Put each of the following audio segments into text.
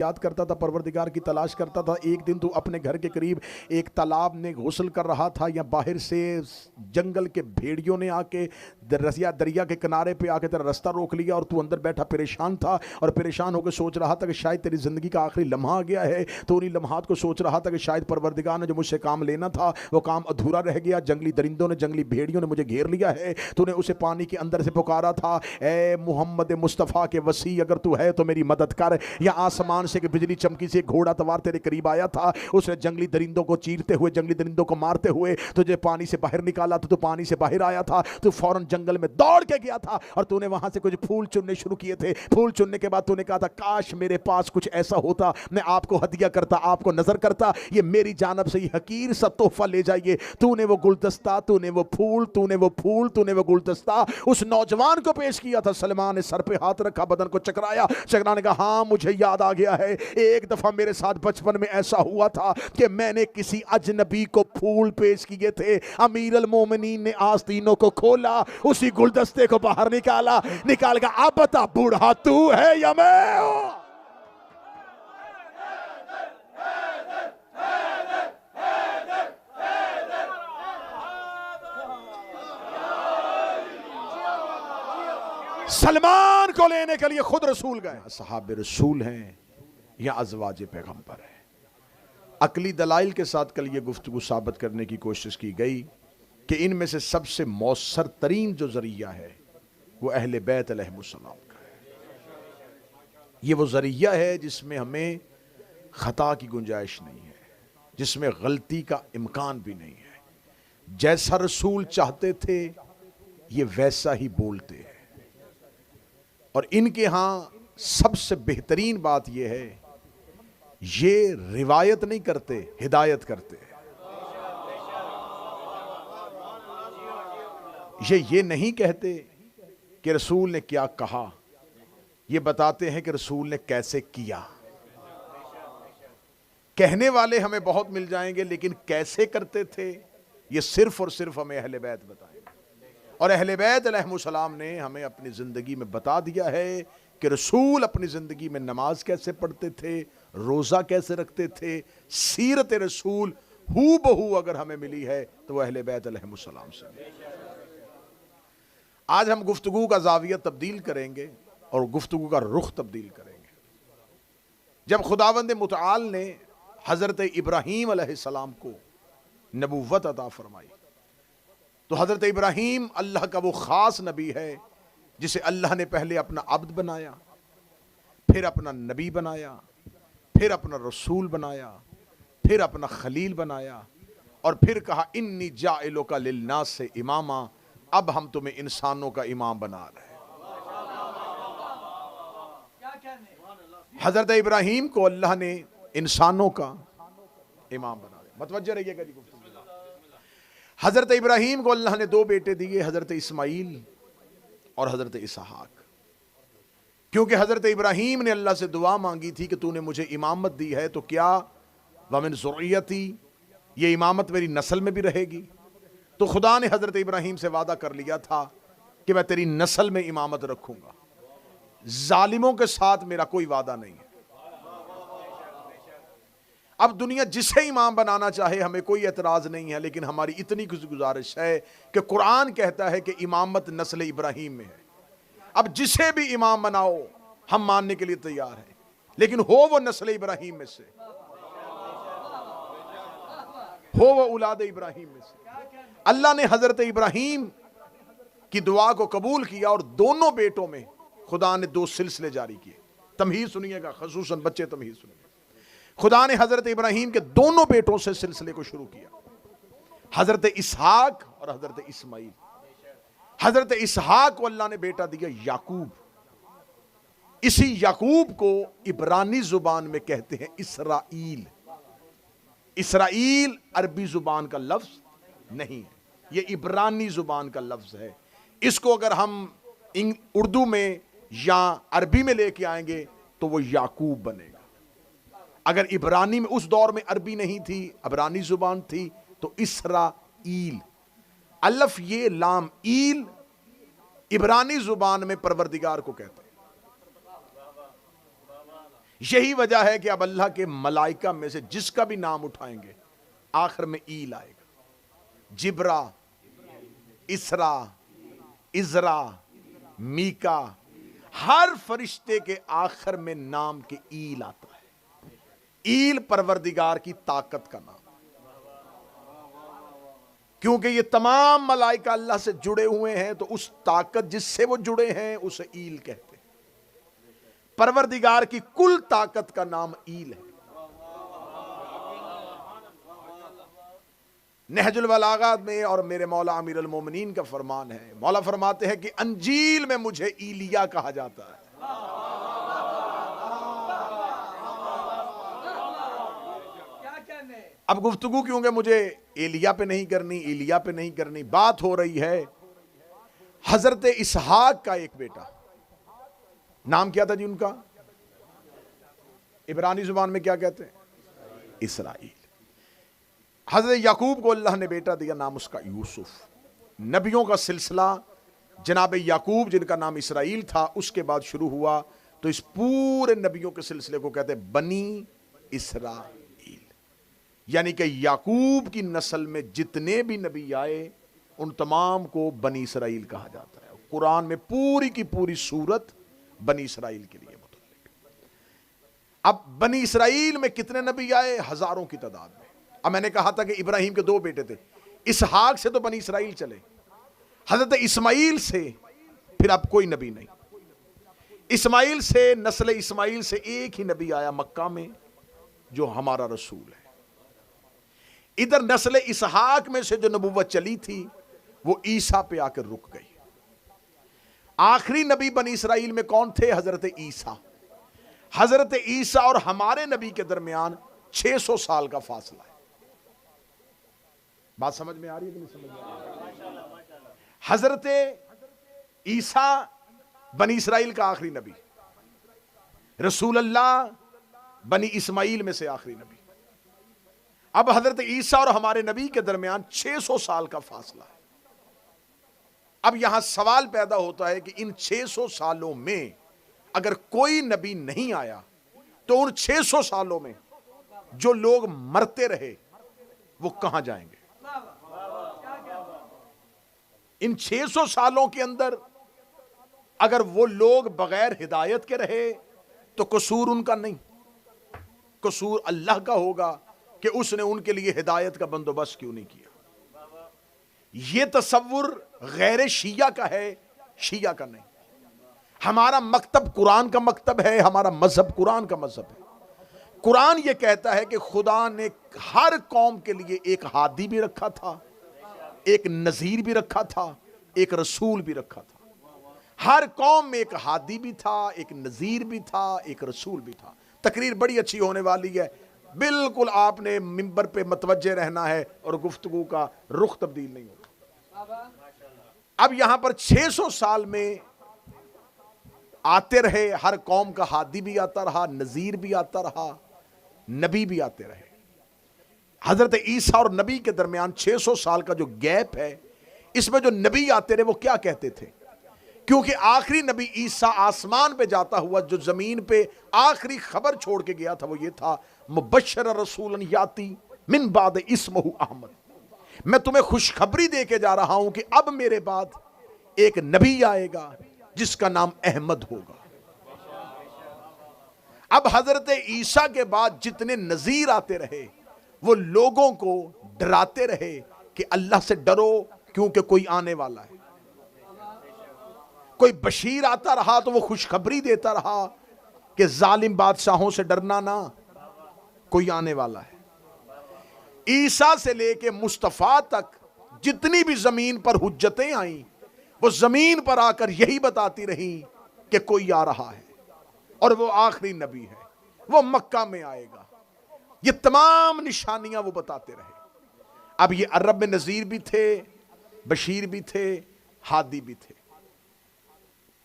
یاد کرتا تھا، پروردگار کی تلاش کرتا تھا۔ ایک دن تو اپنے گھر کے قریب ایک تالاب میں غسل کر رہا تھا، یا باہر سے جنگل کے بھیڑیوں نے آ کے دریا کے کنارے پہ آ کے تیرا رستہ روک لیا، اور تو اندر بیٹھا پریشان تھا، اور پریشان ہو کے سوچ رہا تھا کہ شاید تیری زندگی کا آخری لمحہ آ گیا ہے۔ تو انہی لمحات کو سوچ رہا تھا کہ شاید پروردگار نے جو مجھ سے کام لینا تھا وہ کام ادھورا رہ گیا، جنگلی درندوں نے، جنگلی بھیڑیوں نے مجھے گھیر لیا ہے۔ تو نے اسے پانی کے اندر سے پکارا تھا، اے محمد مصطفیٰ کے وسیع، اگر تو ہے تو میری مدد کر۔ یا آسمان سے کہ بجلی چمکی سے ایک گھوڑا توار تیرے قریب آیا تھا، اس نے جنگلی درندوں کو چیرتے ہوئے، جنگلی درندوں کو مارتے ہوئے تجھے پانی سے باہر نکالا، تو پانی سے باہر آیا تھا، تو فوراً جنگل میں دوڑ کے گیا تھا، اور تو نے وہاں سے کچھ پھول چننے شروع کیے تھے۔ پھول چننے کے بعد تو نے کہا تھا کاش میرے پاس کچھ ایسا ہوتا، میں آپ کو ہدیہ کرتا، آپ کو نظر کرتا، یہ میری جانب سے یہ حقیر سا تحفہ لے جائیے۔ تو نے وہ گلدستہ، تو نے وہ پھول، تو نے وہ پھول، تو نے وہ گلدستہ اس نوجوان کو پیش کیا تھا۔ سلمان نے سر پہ ہاتھ رکھا، بدن کو چکرایا، چکرانے کا ہاں مجھے یاد آ گیا ہے، ایک دفعہ میرے ساتھ بچپن میں ایسا ہوا تھا کہ میں نے کسی اجنبی کو پھول پیش کیے تھے، امیر المومنین نے آستینوں کو کھولا، اسی گلدستے کو باہر نکال گا، اب بتا بوڑھا تو ہے یا میں ہوں؟ سلمان کو لینے کے لیے خود رسول گئے۔ صحابہ رسول ہیں یا ازواج پیغمبر ہیں؟ عقلی دلائل کے ساتھ کل یہ گفتگو ثابت کرنے کی کوشش کی گئی کہ ان میں سے سب سے مؤثر ترین جو ذریعہ ہے وہ اہل بیت علیہ السلام کا ہے۔ یہ وہ ذریعہ ہے جس میں ہمیں خطا کی گنجائش نہیں ہے، جس میں غلطی کا امکان بھی نہیں ہے۔ جیسا رسول چاہتے تھے یہ ویسا ہی بولتے ہیں، اور ان کے ہاں سب سے بہترین بات یہ ہے، یہ روایت نہیں کرتے، ہدایت کرتے ہیں۔ یہ نہیں کہتے کہ رسول نے کیا کہا، یہ بتاتے ہیں کہ رسول نے کیسے کیا۔ کہنے والے ہمیں بہت مل جائیں گے، لیکن کیسے کرتے تھے یہ صرف اور صرف ہمیں اہل بیت بتائیں گے۔ اور اہل بیت علیہ السلام نے ہمیں اپنی زندگی میں بتا دیا ہے کہ رسول اپنی زندگی میں نماز کیسے پڑھتے تھے، روزہ کیسے رکھتے تھے۔ سیرت رسول ہو بہو اگر ہمیں ملی ہے تو وہ اہل بیت علیہ السلام سے ملی۔ آج ہم گفتگو کا زاویہ تبدیل کریں گے اور گفتگو کا رخ تبدیل کریں گے۔ جب خداوند متعال نے حضرت ابراہیم علیہ السلام کو نبوت عطا فرمائی، تو حضرت ابراہیم اللہ کا وہ خاص نبی ہے جسے اللہ نے پہلے اپنا عبد بنایا، پھر اپنا نبی بنایا، پھر اپنا رسول بنایا، پھر اپنا خلیل بنایا، اور پھر کہا انی جاعلک للناس اماما، اب ہم تمہیں انسانوں کا امام بنا رہے ہیں۔ حضرت ابراہیم کو اللہ نے انسانوں کا امام بنا دیا۔ متوجہ رہیے گا جی گفتگو۔ حضرت ابراہیم کو اللہ نے دو بیٹے دیے، حضرت اسماعیل اور حضرت اسحاق، کیونکہ حضرت ابراہیم نے اللہ سے دعا مانگی تھی کہ تو نے مجھے امامت دی ہے تو کیا ومن ذریتی، یہ امامت میری نسل میں بھی رہے گی۔ تو خدا نے حضرت ابراہیم سے وعدہ کر لیا تھا کہ میں تیری نسل میں امامت رکھوں گا، ظالموں کے ساتھ میرا کوئی وعدہ نہیں ہے۔ اب دنیا جسے امام بنانا چاہے ہمیں کوئی اعتراض نہیں ہے، لیکن ہماری اتنی گزارش ہے کہ قرآن کہتا ہے کہ امامت نسل ابراہیم میں ہے۔ اب جسے بھی امام بناؤ ہم ماننے کے لیے تیار ہیں، لیکن ہو وہ نسل ابراہیم میں سے، ہو وہ اولاد ابراہیم میں سے۔ اللہ نے حضرت ابراہیم کی دعا کو قبول کیا، اور دونوں بیٹوں میں خدا نے دو سلسلے جاری کیے۔ تمہید سنیے گا، خصوصاً بچے تمہید سنیے گا۔ خدا نے حضرت ابراہیم کے دونوں بیٹوں سے سلسلے کو شروع کیا، حضرت اسحاق اور حضرت اسماعیل۔ حضرت اسحاق کو اللہ نے بیٹا دیا یعقوب، اسی یعقوب کو عبرانی زبان میں کہتے ہیں اسرائیل۔ اسرائیل عربی زبان کا لفظ نہیں ہے، یہ عبرانی زبان کا لفظ ہے۔ اس کو اگر ہم اردو میں یا عربی میں لے کے آئیں گے تو وہ یعقوب بنے گا۔ اگر عبرانی میں اس دور میں عربی نہیں تھی، عبرانی زبان تھی، تو اسرائیل، الف یہ لام ایل، عبرانی زبان میں پروردگار کو کہتے ہیں۔ یہی وجہ ہے کہ اب اللہ کے ملائکہ میں سے جس کا بھی نام اٹھائیں گے آخر میں ایل آئے گا. جبرا، اسرا، ازرا، میکا، ہر فرشتے کے آخر میں نام کے ایل آتا ہے. ایل پروردگار کی طاقت کا نام، کیونکہ یہ تمام ملائکہ اللہ سے جڑے ہوئے ہیں تو اس طاقت جس سے وہ جڑے ہیں اسے ایل کہتے ہیں. پروردگار کی کل طاقت کا نام ایل ہے. نہج البلاغات میں اور میرے مولا امیر المومنین کا فرمان ہے، مولا فرماتے ہیں کہ انجیل میں مجھے ایلیا کہا جاتا ہے. اب گفتگو کیونکہ مجھے ایلیا پہ نہیں کرنی، ایلیا پہ نہیں کرنی، بات ہو رہی ہے حضرت اسحاق کا ایک بیٹا، نام کیا تھا جی ان کا؟ عبرانی زبان میں کیا کہتے ہیں؟ اسرائیل. حضرت یعقوب کو اللہ نے بیٹا دیا، نام اس کا یوسف. نبیوں کا سلسلہ جناب یعقوب جن کا نام اسرائیل تھا اس کے بعد شروع ہوا، تو اس پورے نبیوں کے سلسلے کو کہتے ہیں بنی اسرائیل. یعنی کہ یعقوب کی نسل میں جتنے بھی نبی آئے ان تمام کو بنی اسرائیل کہا جاتا ہے. قرآن میں پوری کی پوری سورت بنی اسرائیل کے لیے متعلق. اب بنی اسرائیل میں کتنے نبی آئے؟ ہزاروں کی تعداد میں. اب میں نے کہا تھا کہ ابراہیم کے 2 بیٹے تھے، اسحاق سے تو بنی اسرائیل چلے، حضرت اسماعیل سے پھر اب کوئی نبی نہیں. اسماعیل سے، نسل اسماعیل سے ایک ہی نبی آیا مکہ میں جو ہمارا رسول ہے. ادھر نسل اسحاق میں سے جو نبوت چلی تھی وہ عیسیٰ پہ آ کر رک گئی. آخری نبی بنی اسرائیل میں کون تھے؟ حضرت عیسیٰ. حضرت عیسیٰ اور ہمارے نبی کے درمیان 600 سال کا فاصلہ ہے. بات سمجھ میں آ رہی ہے کہ نہیں سمجھ میں آ رہی؟ حضرت عیسیٰ بنی اسرائیل کا آخری نبی، رسول اللہ بنی اسماعیل میں سے آخری نبی. اب حضرت عیسیٰ اور ہمارے نبی کے درمیان 600 سال کا فاصلہ ہے. اب یہاں سوال پیدا ہوتا ہے کہ ان 600 سالوں میں اگر کوئی نبی نہیں آیا تو ان 600 سالوں میں جو لوگ مرتے رہے وہ کہاں جائیں گے؟ ان 600 سالوں کے اندر اگر وہ لوگ بغیر ہدایت کے رہے تو قصور ان کا نہیں، قصور اللہ کا ہوگا کہ اس نے ان کے لیے ہدایت کا بندوبست کیوں نہیں کیا. یہ تصور غیر شیعہ کا ہے، شیعہ کا نہیں. ہمارا مکتب قرآن کا مکتب ہے، ہمارا مذہب قرآن کا مذہب ہے. قرآن یہ کہتا ہے کہ خدا نے ہر قوم کے لیے ایک ہادی بھی رکھا تھا، ایک نذیر بھی رکھا تھا، ایک رسول بھی رکھا تھا. ہر قوم میں ایک ہادی بھی تھا، ایک نذیر بھی تھا، ایک رسول بھی تھا. تقریر بڑی اچھی ہونے والی ہے، بالکل آپ نے منبر پہ متوجہ رہنا ہے اور گفتگو کا رخ تبدیل نہیں ہوگا. اب یہاں پر 600 سال میں آتے رہے، ہر قوم کا ہادی بھی آتا رہا، نذیر بھی آتا رہا، نبی بھی آتے رہے. حضرت عیسیٰ اور نبی کے درمیان 600 سال کا جو گیپ ہے، اس میں جو نبی آتے رہے وہ کیا کہتے تھے؟ کیونکہ آخری نبی عیسیٰ آسمان پہ جاتا ہوا جو زمین پہ آخری خبر چھوڑ کے گیا تھا وہ یہ تھا، مبشر رسولا یاتی من بعد اسمہ احمد. میں تمہیں خوشخبری دے کے جا رہا ہوں کہ اب میرے بعد ایک نبی آئے گا جس کا نام احمد ہوگا. اب حضرت عیسیٰ کے بعد جتنے نذیر آتے رہے وہ لوگوں کو ڈراتے رہے کہ اللہ سے ڈرو کیونکہ کوئی آنے والا ہے. کوئی بشیر آتا رہا تو وہ خوشخبری دیتا رہا کہ ظالم بادشاہوں سے ڈرنا نہ، کوئی آنے والا ہے. عیسیٰ سے لے کے مصطفیٰ تک جتنی بھی زمین پر حجتیں آئیں وہ زمین پر آ کر یہی بتاتی رہیں کہ کوئی آ رہا ہے اور وہ آخری نبی ہے، وہ مکہ میں آئے گا. یہ تمام نشانیاں وہ بتاتے رہے. اب یہ عرب میں نذیر بھی تھے، بشیر بھی تھے، ہادی بھی تھے.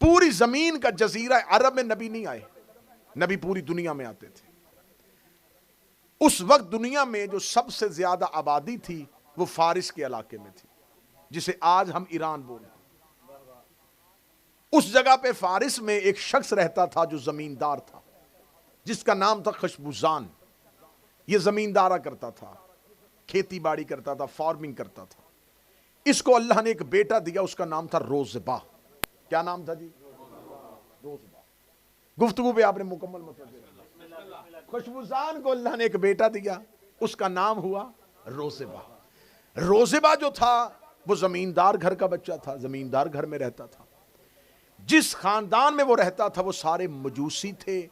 پوری زمین کا جزیرہ عرب میں نبی نہیں آئے، نبی پوری دنیا میں آتے تھے. اس وقت دنیا میں جو سب سے زیادہ آبادی تھی وہ فارس کے علاقے میں تھی، جسے آج ہم ایران بولتے ہیں. اس جگہ پہ فارس میں ایک شخص رہتا تھا جو زمیندار تھا. جس کا نام تھا خشبوزان. یہ زمیندارہ کرتا تھا, کھیتی باڑی کرتا تھا, فارمنگ کرتا تھا. اس کو اللہ نے ایک بیٹا دیا, اس کا نام تھا روزبا. کیا نام تھا جی؟ روزبا. گفتگو پہ آپ نے مکمل مطلب دیا. خشبوزان کو اللہ نے ایک بیٹا دیا, اس کا نام ہوا روزبا. روزبا جو تھا وہ زمیندار گھر کا بچہ تھا, زمیندار گھر میں رہتا تھا. جس خاندان میں وہ رہتا تھا وہ سارے مجوسی تھے.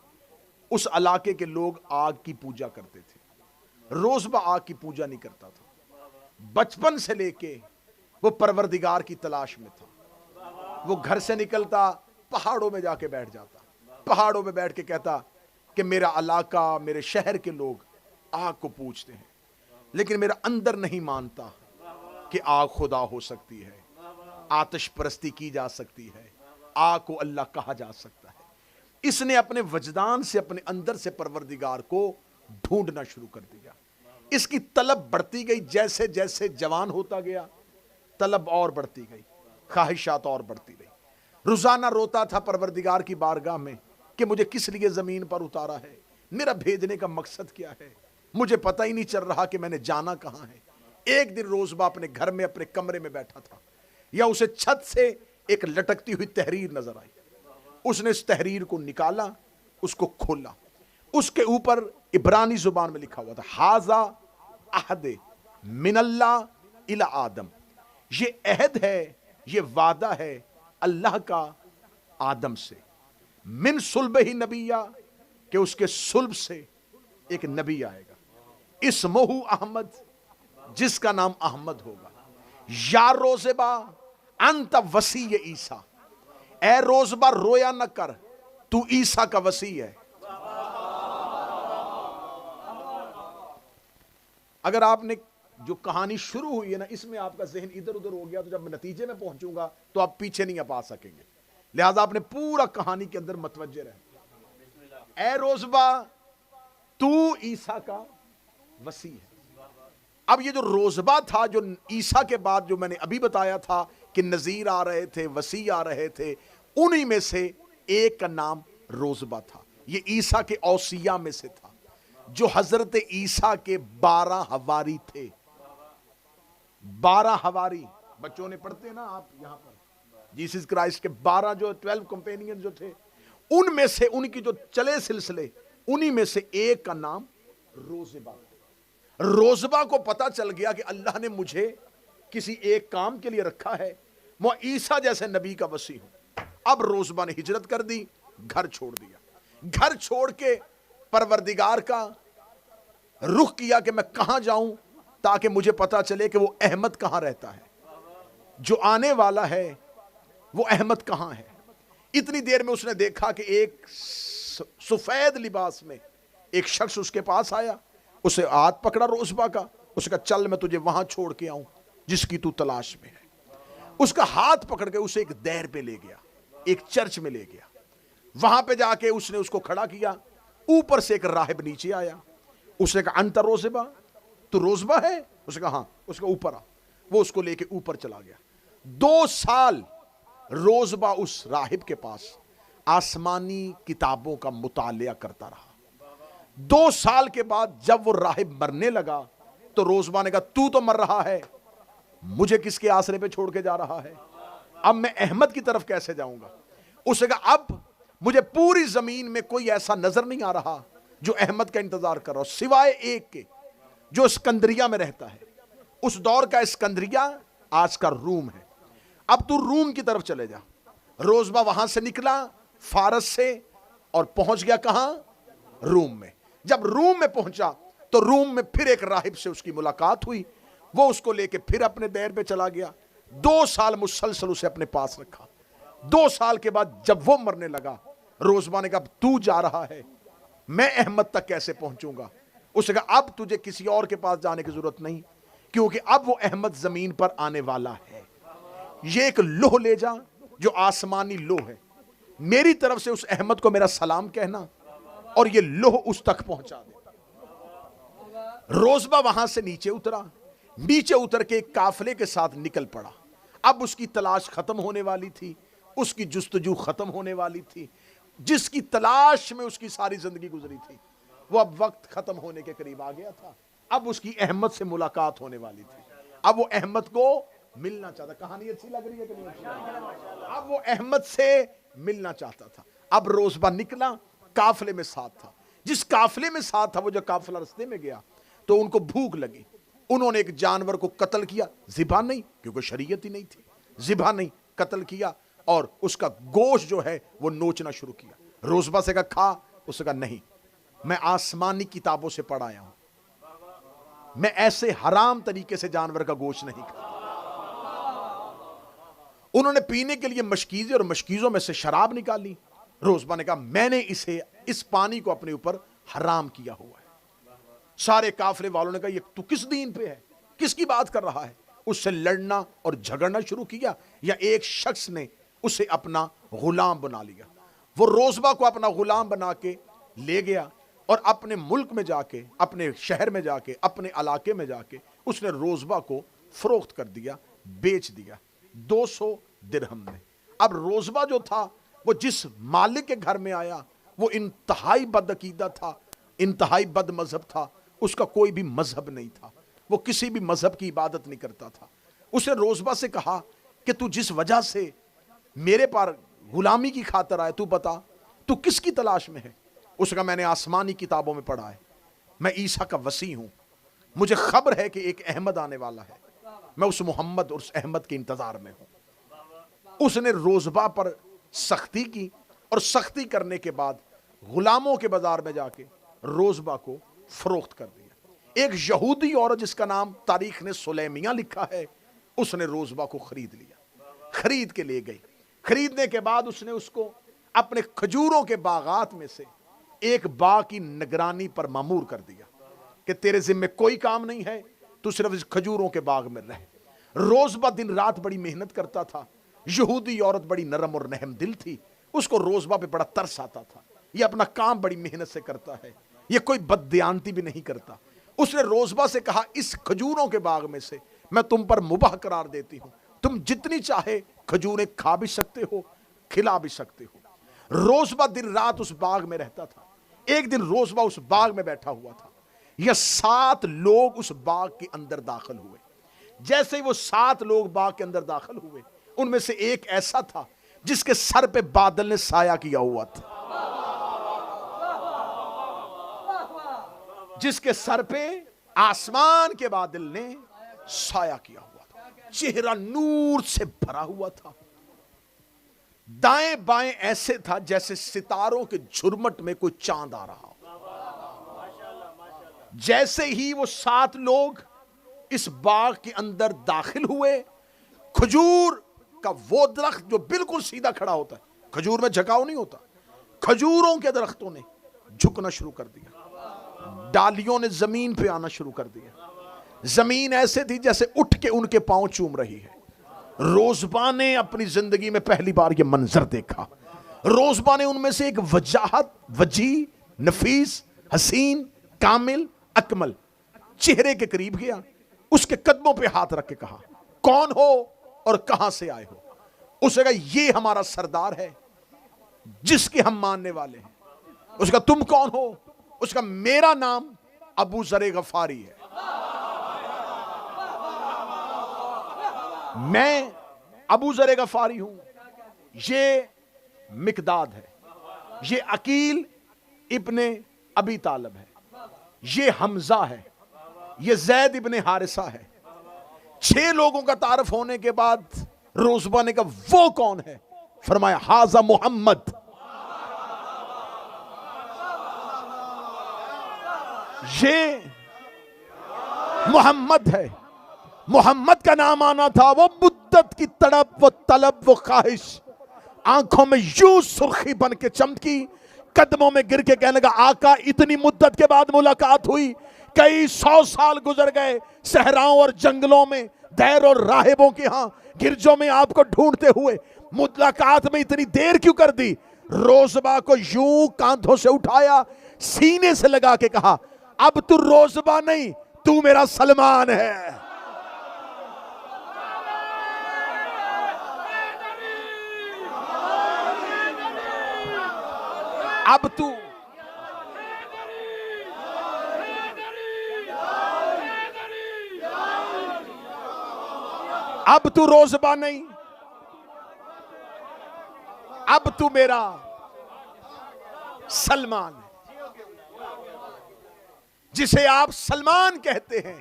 اس علاقے کے لوگ آگ کی پوجا کرتے تھے. روزبا آگ کی پوجا نہیں کرتا تھا. بچپن سے لے کے وہ پروردگار کی تلاش میں تھا. وہ گھر سے نکلتا, پہاڑوں میں جا کے بیٹھ جاتا, پہاڑوں میں بیٹھ کے کہتا کہ میرا علاقہ, میرے شہر کے لوگ آگ کو پوجتے ہیں, لیکن میرا اندر نہیں مانتا کہ آگ خدا ہو سکتی ہے, آتش پرستی کی جا سکتی ہے, آگ کو اللہ کہا جا سکتا ہے. اس نے اپنے وجدان سے, اپنے اندر سے پروردگار کو ڈھونڈنا شروع کر دیا. اس کی طلب بڑھتی گئی. جیسے جیسے جوان ہوتا گیا طلب اور بڑھتی گئی, خواہشات اور بڑھتی گئی. روزانہ روتا تھا پروردگار کی بارگاہ میں کہ مجھے کس لیے زمین پر اتارا ہے, میرا بھیجنے کا مقصد کیا ہے, مجھے پتہ ہی نہیں چل رہا کہ میں نے جانا کہاں ہے. ایک دن روزبا اپنے گھر میں اپنے کمرے میں بیٹھا تھا, یا اسے چھت سے ایک لٹکتی ہوئی تحریر نظر آئی. اس نے اس تحریر کو نکالا, اس کو کھولا. اس کے اوپر عبرانی زبان میں لکھا ہوا تھا, ھذا عہد من اللہ الی آدم. یہ عہد ہے, یہ وعدہ ہے اللہ کا آدم سے. من صلبہ ہی نبیہ, کہ اس کے صلب سے ایک نبی آئے گا. اسمہ احمد, جس کا نام احمد ہوگا. یا روزبا انت وصی عیسیٰ, اے روزبا رویا نہ کر, تو عیسیٰ کا وصی ہے. اگر آپ نے جو کہانی شروع ہوئی ہے نا, اس میں آپ کا ذہن ادھر ادھر ہو گیا, تو جب میں نتیجے میں پہنچوں گا تو آپ پیچھے نہیں پا سکیں گے. لہذا آپ نے پورا کہانی کے اندر متوجہ رہنا. اے روزبا تو عیسیٰ کا وصی ہے. اب یہ جو روزبا تھا, جو عیسیٰ کے بعد جو میں نے ابھی بتایا تھا کہ نذیر آ رہے تھے, وصی آ رہے تھے, انہی میں سے ایک کا نام روزبا تھا. یہ عیسیٰ کے اوصیاء میں سے تھا, جو حضرت عیسیٰ کے 12 حواری تھے. 12 حواری بچوں نے پڑھتے ہیں نا آپ یہاں پر, جیسس کرائسٹ کے 12 جو 12 کمپینین جو تھے, ان میں سے ان کی جو چلے سلسلے, انہی میں سے ایک کا نام روزبا. روزبا کو پتا چل گیا کہ اللہ نے مجھے کسی ایک کام کے لیے رکھا ہے, میں عیسیٰ جیسے نبی کا وصی ہوں. اب روزبا نے ہجرت کر دی, گھر چھوڑ دیا. گھر چھوڑ کے پروردگار کا رخ کیا کہ میں کہاں جاؤں تاکہ مجھے پتا چلے کہ وہ احمد کہاں رہتا ہے, جو آنے والا ہے وہ احمد کہاں ہے. اتنی دیر میں اس نے دیکھا کہ ایک سفید لباس میں ایک شخص اس کے پاس آیا. اسے ہاتھ پکڑا روزبا کا, اس کا چل میں تجھے وہاں چھوڑ کے آؤں جس کی تو تلاش میں ہے. اس کا ہاتھ پکڑ کے اسے ایک دیر پہ لے گیا, ایک چرچ میں لے گیا. وہاں پہ جا کے اس نے اس کو کھڑا کیا. اوپر سے ایک راہب نیچے آیا. اس نے کہا انت روزبا, تو روزبا ہے؟ اس نے کہا ہاں. اس کا اوپر آ. وہ اس کو لے کے اوپر چلا گیا. 2 سال روزبا اس راہب کے پاس آسمانی کتابوں کا مطالعہ کرتا رہا. 2 سال کے بعد جب وہ راہب مرنے لگا تو روزبا نے کہا تو مر رہا ہے, مجھے کس کے آسرے پہ چھوڑ کے جا رہا ہے, اب میں احمد کی طرف کیسے جاؤں گا. اس نے کہا اب مجھے پوری زمین میں کوئی ایسا نظر نہیں آ رہا جو احمد کا انتظار کر رہا ہو, سوائے ایک کے جو اسکندریہ میں رہتا ہے. اس دور کا اسکندریہ آج کا روم ہے. اب تو روم کی طرف چلے جا. روزبا وہاں سے نکلا فارس سے اور پہنچ گیا کہاں؟ روم میں. جب روم میں پہنچا تو روم میں پھر ایک راہب سے اس کی ملاقات ہوئی. وہ اس کو لے کے پھر اپنے دیر پہ چلا گیا. 2 سال مسلسل اسے اپنے پاس رکھا. 2 سال کے بعد جب وہ مرنے لگا, روزبا نے کہا تو جا رہا ہے, میں احمد تک کیسے پہنچوں گا. اس نے کہا اب تجھے کسی اور کے پاس جانے کی ضرورت نہیں, کیونکہ اب وہ احمد زمین پر آنے والا ہے. یہ ایک لوح لے جا جو آسمانی لوح ہے, میری طرف سے اس احمد کو میرا سلام کہنا, اور یہ لوح اس تک پہنچا دے. روزبا وہاں سے نیچے اترا. نیچے اتر کے ایک قافلے کے ساتھ نکل پڑا. اب اس کی تلاش ختم ہونے والی تھی, اس کی جستجو ختم ہونے والی تھی. جس کی تلاش میں اس کی ساری زندگی گزری تھی، وہ اب وقت ختم ہونے کے قریب آ گیا تھا. اب اس کی احمد سے ملاقات ہونے والی تھی. اب وہ احمد کو ملنا چاہتا. کہانی اچھی لگ رہی ہے کہ نہیں اچھی لگ رہی ہے؟ اب وہ احمد سے ملنا چاہتا تھا. اب روزبہ نکلا، قافلے میں ساتھ تھا. جس قافلے میں ساتھ تھا، وہ جو قافلہ رستے میں گیا تو ان کو بھوک لگی. انہوں نے ایک جانور کو قتل کیا، ذبح نہیں کیونکہ شریعت ہی نہیں تھی، ذبح نہیں، قتل کیا اور اس کا گوشت جو ہے وہ نوچنا شروع کیا. روزبہ سے کہا کھا، اس نے کہا نہیں، میں آسمانی کتابوں سے پڑھ آیا ہوں، میں ایسے حرام طریقے سے جانور کا گوشت نہیں کھاتا. انہوں نے پینے کے لیے مشکیزیں اور مشکیزوں میں سے شراب نکالی. روزبہ نے کہا میں نے اس پانی کو اپنے اوپر حرام کیا ہوا ہے. سارے کافرے والوں نے کہا یہ تو کس دین پہ ہے، کس کی بات کر رہا ہے؟ اس سے لڑنا اور جھگڑنا شروع کیا. یا ایک شخص نے اسے اپنا غلام بنا لیا. وہ روزبہ کو اپنا غلام بنا کے لے گیا اور اپنے ملک میں جا کے، اپنے شہر میں جا کے، اپنے علاقے میں جا کے اس نے روزبہ کو فروخت کر دیا، بیچ دیا 200 درہم میں. اب روزبہ جو تھا وہ جس مالک کے گھر میں آیا وہ انتہائی بد عقیدہ تھا، انتہائی بد مذہب تھا. اس کا کوئی بھی مذہب نہیں تھا، وہ کسی بھی مذہب کی عبادت نہیں کرتا تھا. اس نے روزبہ سے کہا کہ تو جس وجہ سے میرے پر غلامی کی خاطر آئے، تو بتا تو کس کی تلاش میں ہے؟ اس نے کہا میں نے آسمانی کتابوں میں پڑھا ہے، میں عیسیٰ کا وصی ہوں، مجھے خبر ہے کہ ایک احمد آنے والا ہے، میں اس محمد اور اس احمد کے انتظار میں ہوں. اس نے روزبہ پر سختی کی اور سختی کرنے کے بعد غلاموں کے بازار میں جا کے روزبہ کو فروخت کر دیا. ایک یہودی عورت جس کا نام تاریخ نے سلیمیہ لکھا ہے، اس نے روزبہ کو خرید لیا، خرید کے لے گئی. خریدنے کے بعد اس نے اس کو اپنے کھجوروں کے باغات میں سے ایک باغ کی نگرانی پر مامور کر دیا کہ تیرے ذمہ کوئی کام نہیں ہے، تو صرف اس کھجوروں کے باغ میں رہ. روزبہ دن رات بڑی محنت کرتا تھا. یہودی عورت بڑی نرم اور رحم دل تھی، اس کو روزبہ پہ بڑا ترس آتا تھا. یہ اپنا کام بڑی محنت سے کرتا ہے، یہ کوئی بددیانتی بھی نہیں کرتا. اس نے روزبہ سے کہا اس کھجوروں کے باغ میں سے میں تم پر مباح قرار دیتی ہوں، تم جتنی چاہے کھجوریں کھا بھی سکتے ہو، کھلا بھی سکتے ہو. روزبہ دن رات اس باغ میں رہتا تھا. ایک دن روزبہ اس باغ میں بیٹھا ہوا تھا. یہ 7 لوگ اس باغ کے اندر داخل ہوئے. جیسے ہی وہ 7 لوگ باغ کے اندر داخل ہوئے، ان میں سے ایک ایسا تھا جس کے سر پہ بادل نے سایہ کیا ہوا تھا، جس کے سر پہ آسمان کے بادل نے سایہ کیا ہوا تھا. چہرہ نور سے بھرا ہوا تھا، دائیں بائیں ایسے تھا جیسے ستاروں کے جھرمٹ میں کوئی چاند آ رہا ہو. جیسے ہی وہ 7 لوگ اس باغ کے اندر داخل ہوئے، کھجور کا وہ درخت جو بالکل سیدھا کھڑا ہوتا ہے، کھجور میں جھکاؤ نہیں ہوتا، کھجوروں کے درختوں نے جھکنا شروع کر دیا، ڈالیوں نے زمین پہ آنا شروع کر دیا. زمین ایسے تھی جیسے اٹھ کے ان کے پاؤں چوم رہی ہے. روزبہ نے اپنی زندگی میں پہلی بار یہ منظر دیکھا. روزبہ نے ان میں سے ایک وجیح، نفیس، حسین، کامل، اکمل چہرے کے قریب گیا، اس کے قدموں پہ ہاتھ رکھ کے کہا کون ہو اور کہاں سے آئے ہو؟ اس نے کہا یہ ہمارا سردار ہے جس کے ہم ماننے والے ہیں. اس نے کہا تم کون ہو؟ اس کا میرا نام ابو ذر غفاری ہے، میں ابو ذر غفاری ہوں. یہ مقداد ہے، یہ عقیل ابن ابی طالب ہے، یہ حمزہ ہے، یہ زید ابن حارثہ ہے. 6 لوگوں کا تعارف ہونے کے بعد روزبہ نے کہا وہ کون ہے؟ فرمایا ھذا محمد، یہ محمد ہے. محمد کا نام آنا تھا. وہ مدت کی تڑپ، وہ طلب، وہ خواہش آنکھوں میں یوں سرخی بن کے چمکی، قدموں میں گر کے کہنے لگا آقا اتنی مدت کے بعد ملاقات ہوئی، کئی 100 سال گزر گئے صحراؤں اور جنگلوں میں، دیر اور راہبوں کے ہاں گرجوں میں آپ کو ڈھونڈتے ہوئے، ملاقات میں اتنی دیر کیوں کر دی؟ روزبہ کو یوں کاندھوں سے اٹھایا، سینے سے لگا کے کہا اب تو روزبہ نہیں، تو میرا سلمان ہے. اب تو اب تو روزبا نہیں، اب تو میرا سلمان ہے، جسے آپ سلمان کہتے ہیں،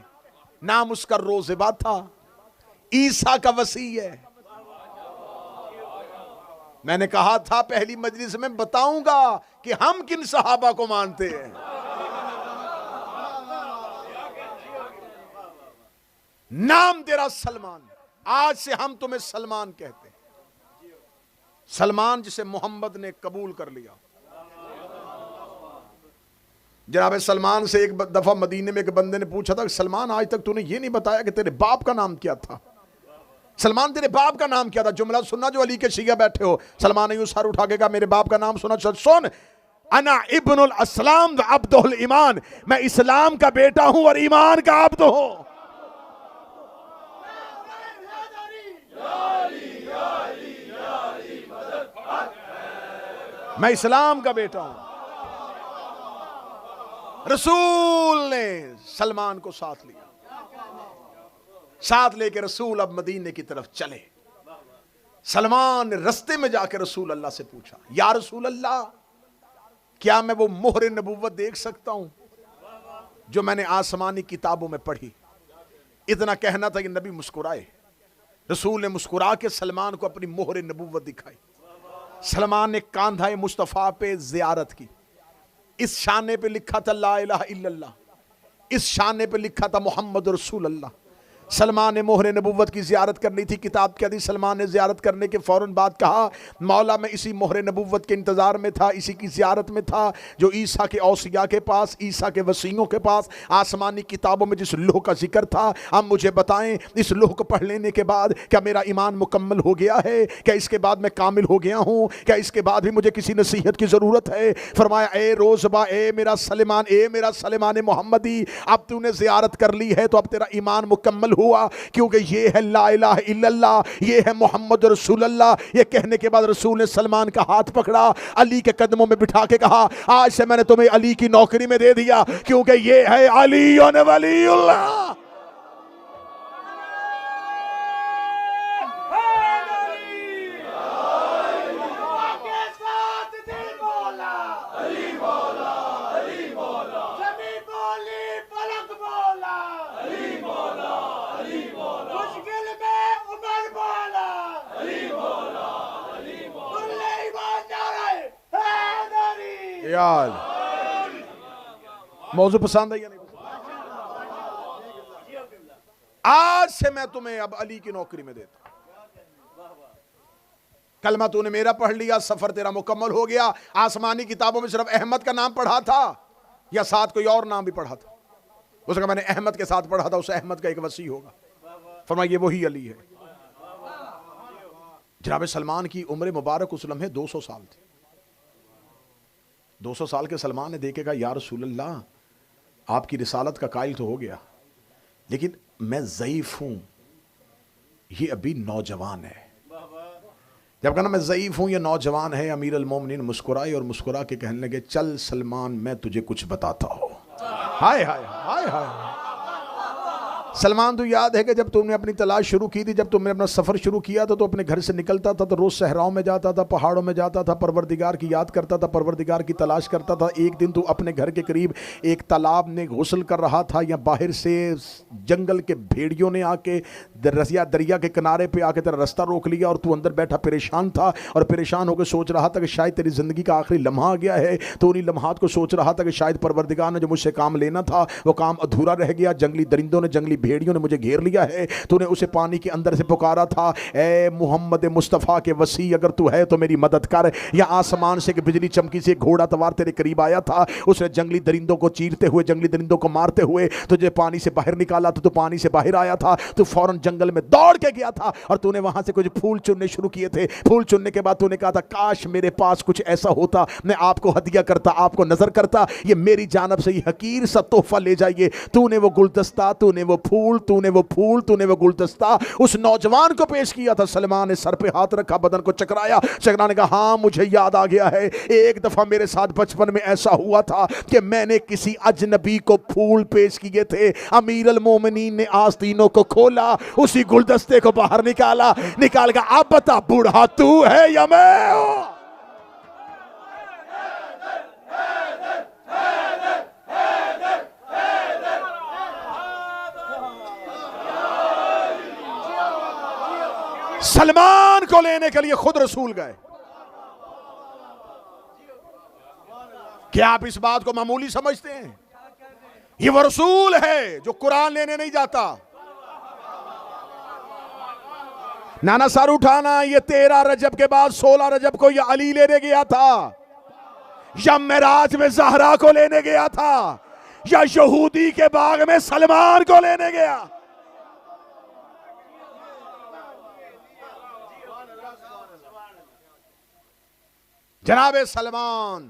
نام اس کا روزبا تھا، عیسیٰ کا وسیع ہے۔ میں نے کہا تھا پہلی مجلس میں بتاؤں گا کہ ہم کن صحابہ کو مانتے ہیں۔ نام تیرا سلمان، آج سے ہم تمہیں سلمان کہتے ہیں، سلمان جسے محمد نے قبول کر لیا۔ جناب سلمان سے ایک دفعہ مدینے میں ایک بندے نے پوچھا تھا کہ سلمان آج تک تو نے یہ نہیں بتایا کہ تیرے باپ کا نام کیا تھا؟ سلمان تیرے باپ کا نام کیا تھا؟ جملہ سننا جو علی کے شیعہ بیٹھے ہو۔ سلمان نے یوں سر اٹھا کے کہا میرے باپ کا نام سنا؟ سن، انا ابن الاسلام و عبدہ الایمان، میں اسلام کا بیٹا ہوں اور ایمان کا عبد ہوں۔ میں اسلام کا بیٹا ہوں۔ رسول نے سلمان کو ساتھ لیا، ساتھ لے کے رسول اب مدینے کی طرف چلے۔ سلمان نے رستے میں جا کے رسول اللہ سے پوچھا، یا رسول اللہ، کیا میں وہ مہر نبوت دیکھ سکتا ہوں جو میں نے آسمانی کتابوں میں پڑھی؟ اتنا کہنا تھا کہ نبی مسکرائے۔ رسول نے مسکرا کے سلمان کو اپنی مہر نبوت دکھائی۔ سلمان نے کاندھائے مصطفیٰ پہ زیارت کی۔ اس شانے پہ لکھا تھا لا الہ الا اللہ، اس شانے پہ لکھا تھا محمد رسول اللہ۔ سلمان نے مہر نبوت کی زیارت کرنی تھی، کتاب کیا تھی؟ سلمان نے زیارت کرنے کے فوراً بعد کہا مولا میں اسی مہر نبوت کے انتظار میں تھا، اسی کی زیارت میں تھا جو عیسیٰ کے اوصیاء کے پاس، عیسیٰ کے وصیوں کے پاس آسمانی کتابوں میں جس لوح کا ذکر تھا۔ اب مجھے بتائیں اس لوح کو پڑھ لینے کے بعد کیا میرا ایمان مکمل ہو گیا ہے؟ کیا اس کے بعد میں کامل ہو گیا ہوں؟ کیا اس کے بعد بھی مجھے کسی نصیحت کی ضرورت ہے؟ فرمایا اے روزبا، اے میرا سلمان، اے میرا سلمان محمدی، اب تو نے زیارت کر لی ہے تو اب تیرا ایمان مکمل ہوا، کیونکہ یہ ہے لا الہ الا اللہ، یہ ہے محمد رسول اللہ۔ یہ کہنے کے بعد رسول نے سلمان کا ہاتھ پکڑا، علی کے قدموں میں بٹھا کے کہا آج سے میں نے تمہیں علی کی نوکری میں دے دیا، کیونکہ یہ ہے علی ولی اللہ۔ موضوع پسند ہے یا نہیں؟ آج سے میں تمہیں اب علی کی نوکری میں دیتا ہوں۔ کلمہ تو نے میرا پڑھ لیا، سفر تیرا مکمل ہو گیا۔ آسمانی کتابوں میں صرف احمد کا نام پڑھا تھا یا ساتھ کوئی اور نام بھی پڑھا تھا؟ اس نے کہا میں نے احمد کے ساتھ پڑھا تھا، اس احمد کا ایک وصی ہوگا۔ فرمایا یہ وہی علی ہے۔ جناب سلمان کی عمر مبارک اس لمحے 200 سال تھی۔ 200 سال کے سلمان نے دیکھے کہا یا رسول اللہ، آپ کی رسالت کا قائل تو ہو گیا، لیکن میں ضعیف ہوں، یہ ابھی نوجوان ہے۔ جب کہنا میں ضعیف ہوں، یہ نوجوان ہے، امیر المومنین مسکرائے اور مسکرا کے کہنے لگے چل سلمان میں تجھے کچھ بتاتا ہوں۔ ہائے ہائے ہائے ہائے سلمان، تو یاد ہے کہ جب تم نے اپنی تلاش شروع کی تھی، جب تم نے اپنا سفر شروع کیا تھا تو اپنے گھر سے نکلتا تھا تو روز صحراؤں میں جاتا تھا، پہاڑوں میں جاتا تھا، پروردگار کی یاد کرتا تھا، پروردگار کی تلاش کرتا تھا۔ ایک دن تو اپنے گھر کے قریب ایک تالاب میں غسل کر رہا تھا، یا باہر سے جنگل کے بھیڑیوں نے آ کے دریا کے کنارے پہ آ کے تیرا رستہ روک لیا اور تو اندر بیٹھا پریشان تھا، اور پریشان ہو کے سوچ رہا تھا کہ شاید تیری زندگی کا آخری لمحہ آ گیا ہے۔ تو انہی لمحات کو سوچ رہا تھا کہ شاید پروردگار نے جو مجھ سے کام لینا تھا وہ کام ادھورا رہ گیا، جنگلی درندوں نے، جنگلی بھیڑیوں نے مجھے گھیر لیا ہے۔ تو نے اسے پانی کے اندر سے پکارا تھا اے محمد مصطفیٰ کے وسیع، اگر تو ہے تو میری مدد کر۔ یا آسمان سے کہ بجلی چمکی سے گھوڑا توار تیرے قریب آیا تھا، اس نے جنگلی درندوں کو چیرتے ہوئے، جنگلی درندوں کو مارتے ہوئے تجھے پانی سے باہر نکالا، تو پانی سے باہر آیا تھا، تو فوراً جنگل میں دوڑ کے گیا تھا اور تو نے وہاں سے کچھ پھول چننے شروع کیے تھے۔ پھول چننے کے بعد تو نے کہا تھا کاش میرے پاس کچھ ایسا ہوتا، میں آپ کو ہدیہ کرتا، آپ کو نظر کرتا، یہ میری جانب سے یہ حقیر سا تحفہ لے جائیے۔ تو نے وہ گلدستہ، تو نے وہ پھول، تو نے وہ پھول، تو نے وہ گلدستہ اس نوجوان کو پیش کیا تھا۔ سلمان نے سر پہ ہاتھ رکھا، بدن کو چکرایا، چکرانے کہا ہاں مجھے یاد آ گیا ہے، ایک دفعہ میرے ساتھ بچپن میں ایسا ہوا تھا کہ میں نے کسی اجنبی کو پھول پیش کیے تھے، امیر المومنین نے آستینوں کو کھولا، اسی گلدستے کو باہر نکال کر اب بتا بوڑھا تو ہے یا میں ہوں؟ سلمان کو لینے کے لیے خود رسول گئے۔ کیا آپ اس بات کو معمولی سمجھتے ہیں؟ یہ وہ رسول ہے جو قرآن لینے نہیں جاتا۔ نانا سر اٹھانا، یہ 13 رجب کے بعد 16 رجب کو یہ علی لینے گیا تھا، یا معراج میں زہرا کو لینے گیا تھا، یا یہودی کے باغ میں سلمان کو لینے گیا؟ جناب سلمان،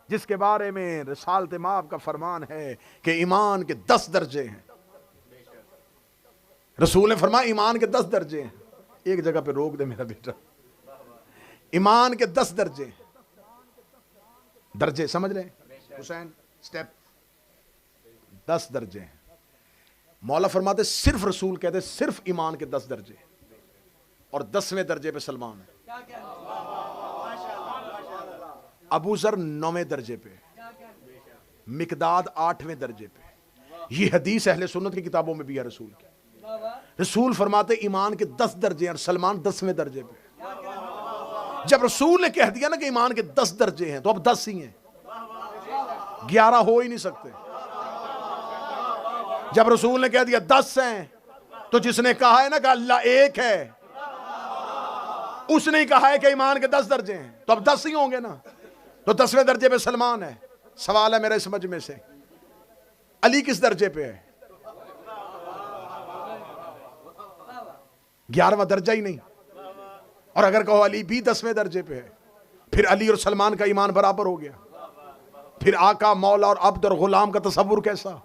جس کے بارے میں رسالت مآب کا فرمان ہے کہ ایمان کے 10 درجے ہیں، رسول نے فرمایا ایمان کے 10 درجے ہیں۔ ایک جگہ پہ روک دے میرا بیٹا، ایمان کے 10 درجے ہیں، درجے سمجھ رہے ہیں حسین؟ سٹیپ 10 درجے ہیں۔ مولا فرماتے صرف رسول کہتے صرف ایمان کے 10 درجے، اور 10ویں درجے پہ سلمان ہے۔ ابو ذر 9ویں درجے پہ، مقداد 8ویں درجے پہ۔ یہ حدیث اہل سنت کی کتابوں میں بھی ہے رسول کی۔ رسول فرماتے ایمان کے 10 درجے ہیں اور سلمان 10ویں درجے پہ۔ جب رسول نے کہہ دیا نا کہ ایمان کے 10 درجے ہیں تو اب 10 ہی ہیں، 11 ہو ہی نہیں سکتے۔ جب رسول نے کہہ دیا 10 ہیں تو جس نے کہا ہے نا کہ اللہ ایک ہے، اس نے کہا ہے کہ ایمان کے 10 درجے ہیں تو اب 10 ہی ہوں گے نا، تو 10ویں درجے پہ سلمان ہے۔ سوال ہے میرے سمجھ میں سے، علی کس درجے پہ ہے؟ 11واں درجہ ہی نہیں۔ اور اگر کہو علی بھی 10ویں درجے پہ ہے، پھر علی اور سلمان کا ایمان برابر ہو گیا، پھر آقا مولا اور عبد اور غلام کا تصور کیسا؟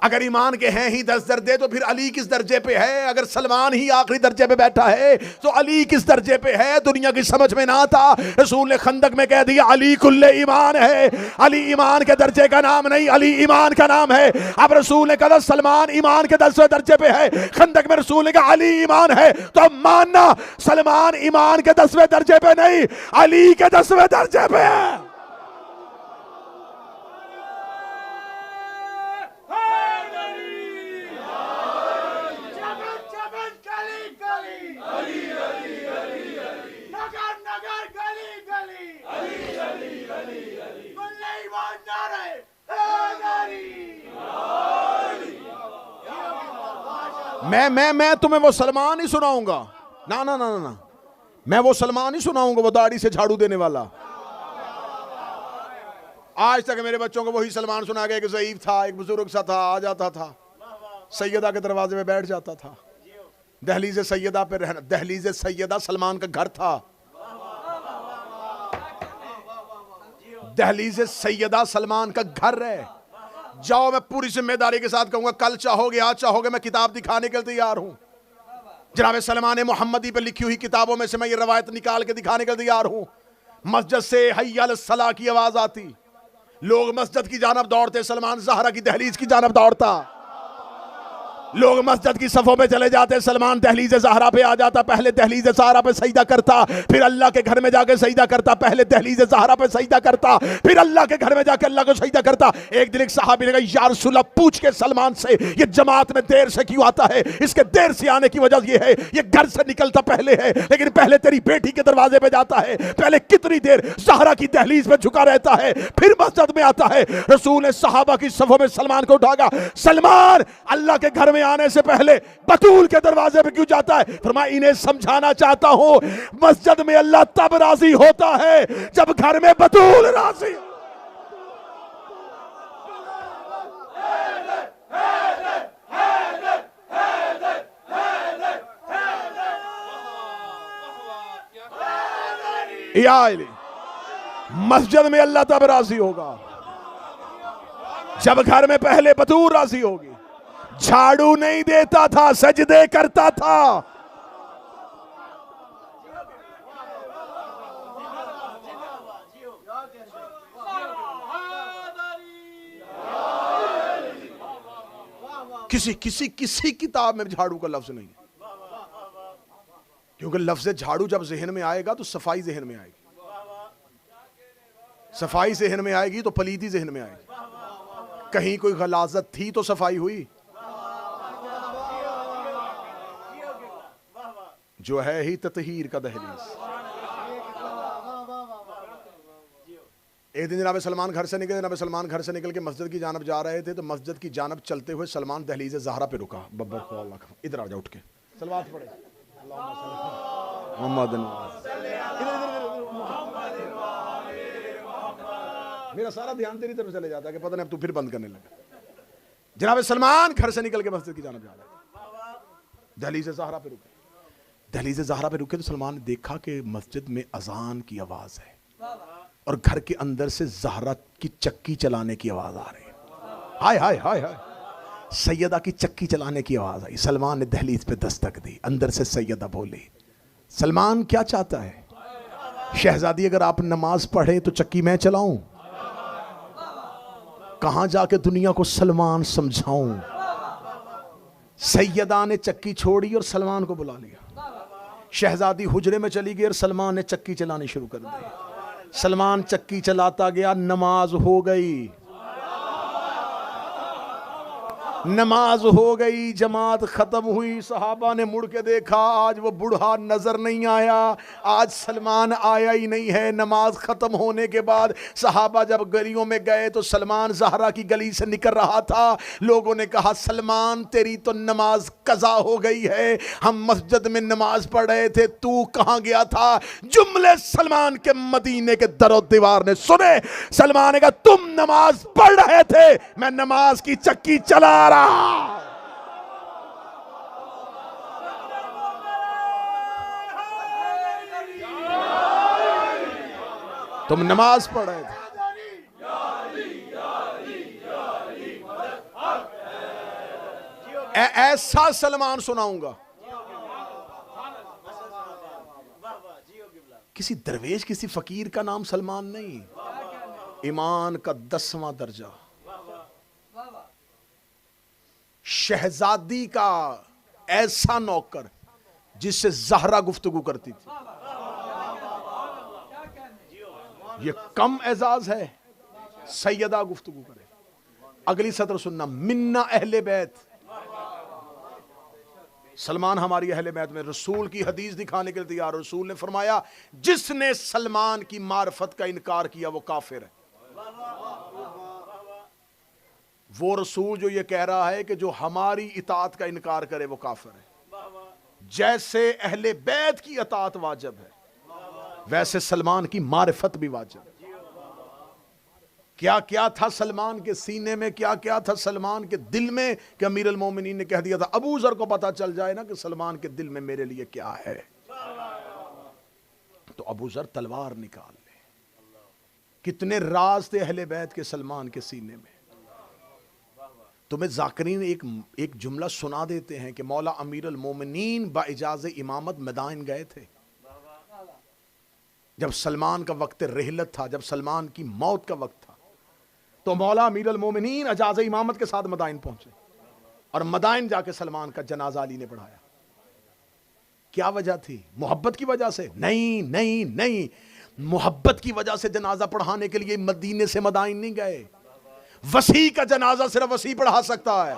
اگر ایمان کے ہیں ہی 10 درجے تو پھر علی کس درجے پہ ہے؟ اگر سلمان ہی آخری درجے پہ بیٹھا ہے تو علی کس درجے پہ ہے؟ دنیا کی سمجھ میں نہ آتا، رسول نے خندق میں کہہ دیا علی کل ایمان ہے۔ علی ایمان کے درجے کا نام نہیں، علی ایمان کا نام ہے۔ اب رسول نے کہا سلمان ایمان کے 10ویں درجے پہ ہے، خندق میں رسول نے کہا علی ایمان ہے، تو اب ماننا سلمان ایمان کے 10ویں درجے پہ نہیں، علی کے 10ویں درجے پہ ہے۔ میں تمہیں وہ سلمان ہی سناؤں گا، نا میں وہ سلمان ہی سناؤں گا وہ داڑھی سے جھاڑو دینے والا۔ آج تک میرے بچوں کو وہی سلمان سنا گیا کہ ضعیف تھا، ایک بزرگ سا تھا، آ جاتا تھا سیدہ کے دروازے میں بیٹھ جاتا تھا، دہلیز سیدہ پہ رہنا۔ دہلیز سیدہ سلمان کا گھر تھا، دہلیز سیدہ سلمان کا گھر ہے۔ جاؤ، میں پوری ذمہ داری کے ساتھ کہوں گا، کل چاہو گے آج چاہو گے میں کتاب دکھانے کے لیے تیار ہوں۔ جناب سلمان محمدی پہ لکھی ہوئی کتابوں میں سے میں یہ روایت نکال کے دکھانے کے لیے تیار ہوں۔ مسجد سے حی علی الصلاۃ کی آواز آتی، لوگ مسجد کی جانب دوڑتے، سلمان زہرا کی دہلیز کی جانب دوڑتا۔ لوگ مسجد کی صفوں پہ چلے جاتے، سلمان دہلیز زہرا پہ آ جاتا، پہلے دہلیز زہرا پہ سجدہ کرتا، پھر اللہ کے گھر میں جا کے سجدہ کرتا، پہلے دہلیز زہرا پہ سجدہ کرتا، پھر اللہ کے گھر میں جا کے اللہ کو سجدہ کرتا۔ ایک دن ایک صحابی نے کہا یا رسول اللہ پوچھ کے سلمان سے یہ جماعت میں دیر سے کیوں آتا ہے؟ اس کے دیر سے آنے کی وجہ یہ ہے یہ گھر سے نکلتا پہلے ہے لیکن پہلے تیری بیٹی کے دروازے پہ جاتا ہے، پہلے کتنی دیر زہرا کی دہلیز پہ جھکا رہتا ہے، پھر مسجد میں آتا ہے۔ رسول نے صحابہ کی صفوں میں سلمان کو اٹھا، سلمان اللہ کے گھر میں آنے سے پہلے بطول کے دروازے پہ کیوں جاتا ہے؟ فرمایا انہیں سمجھانا چاہتا ہوں مسجد میں اللہ تب راضی ہوتا ہے جب گھر میں بطول راضی ہو۔ یا علی، مسجد میں اللہ تب راضی ہوگا جب گھر میں پہلے بطول راضی ہوگی۔ جھاڑو نہیں دیتا تھا، سجدے کرتا تھا. کسی کتاب میں جھاڑو کا لفظ نہیں ہے، کیونکہ لفظ جھاڑو جب ذہن میں آئے گا تو صفائی ذہن میں آئے گی، صفائی ذہن میں آئے گی تو پلیتی ذہن میں آئے گی. کہیں کوئی غلاظت تھی تو صفائی ہوئی، جو ہے ہی تطہیر کا دہلیز. ایک دن جناب سلمان گھر سے نکلے، جناب سلمان گھر سے نکل کے مسجد کی جانب جا رہے تھے تو مسجد کی جانب چلتے ہوئے سلمان دہلیز زہرا پہ رکا. ادھر آ جا اٹھ کے صلوات پڑھے. محمد میرا سارا دھیان تیری طرف چلے جاتا ہے کہ پتہ نہیں اب تو پھر بند کرنے لگا. جناب سلمان گھر سے نکل کے مسجد کی جانب جا رہے تھے، دہلیز زہرا پہ رکے. دہلیز زہرا پہ رکے تو سلمان نے دیکھا کہ مسجد میں اذان کی آواز ہے اور گھر کے اندر سے زہرا کی چکی چلانے کی آواز آ رہی ہے. ہائے ہائے ہائے ہائے، سیدہ کی چکی چلانے کی آواز آئی. سلمان نے دہلیز پہ دستک دی، اندر سے سیدہ بولی. سلمان کیا چاہتا ہے؟ شہزادی اگر آپ نماز پڑھیں تو چکی میں چلاؤں؟ کہاں جا کے دنیا کو سلمان سمجھاؤں؟ سیدہ نے چکی چھوڑی اور سلمان کو بلا لیا. شہزادی حجرے میں چلی گئی اور سلمان نے چکی چلانی شروع کر دی. سلمان چکی چلاتا گیا، نماز ہو گئی، نماز ہو گئی، جماعت ختم ہوئی. صحابہ نے مڑ کے دیکھا، آج وہ بوڑھا نظر نہیں آیا، آج سلمان آیا ہی نہیں ہے. نماز ختم ہونے کے بعد صحابہ جب گلیوں میں گئے تو سلمان زہرا کی گلی سے نکل رہا تھا. لوگوں نے کہا سلمان تیری تو نماز قضا ہو گئی ہے، ہم مسجد میں نماز پڑھ رہے تھے، تو کہاں گیا تھا؟ جملے سلمان کے مدینے کے در و دیوار نے سنے. سلمان نے کہا تم نماز پڑھ رہے تھے، میں نماز کی چکی چلا رہا. تم نماز پڑھ رہے تھے. ایسا سلمان سناؤں گا. کسی درویش کسی فقیر کا نام سلمان نہیں، ایمان کا 10واں درجہ. شہزادی کا ایسا نوکر جس سے زہرا گفتگو کرتی تھی. یہ کم اعزاز ہے سیدہ گفتگو کرے. اگلی سطر سننا، منا اہل بیت. سلمان ہماری اہل بیت میں. رسول کی حدیث دکھانے کے لیے تیار. رسول نے فرمایا جس نے سلمان کی معرفت کا انکار کیا وہ کافر ہے. وہ رسول جو یہ کہہ رہا ہے کہ جو ہماری اطاعت کا انکار کرے وہ کافر ہے. جیسے اہل بیت کی اطاعت واجب ہے ویسے سلمان کی معرفت بھی واجب ہے. کیا کیا تھا سلمان کے سینے میں، کیا کیا تھا سلمان کے دل میں کہ امیر المومنین نے کہہ دیا تھا ابو ذر کو پتا چل جائے نا کہ سلمان کے دل میں میرے لیے کیا ہے تو ابو ذر تلوار نکال لے. کتنے راز تھے اہل بیت کے سلمان کے سینے میں. تمہیں ذاکرین ایک جملہ سنا دیتے ہیں کہ مولا امیر المومنین باجاز امامت مدائن گئے تھے. جب سلمان کا وقت رحلت تھا، جب سلمان کی موت کا وقت تھا تو مولا امیر المومنین اجاز امامت کے ساتھ مدائن پہنچے اور مدائن جا کے سلمان کا جنازہ علی نے پڑھایا. کیا وجہ تھی؟ محبت کی وجہ سے؟ نہیں نہیں نہیں، محبت کی وجہ سے جنازہ پڑھانے کے لیے مدینے سے مدائن نہیں گئے. وسیع کا جنازہ صرف وسیع پڑھا سکتا ہے.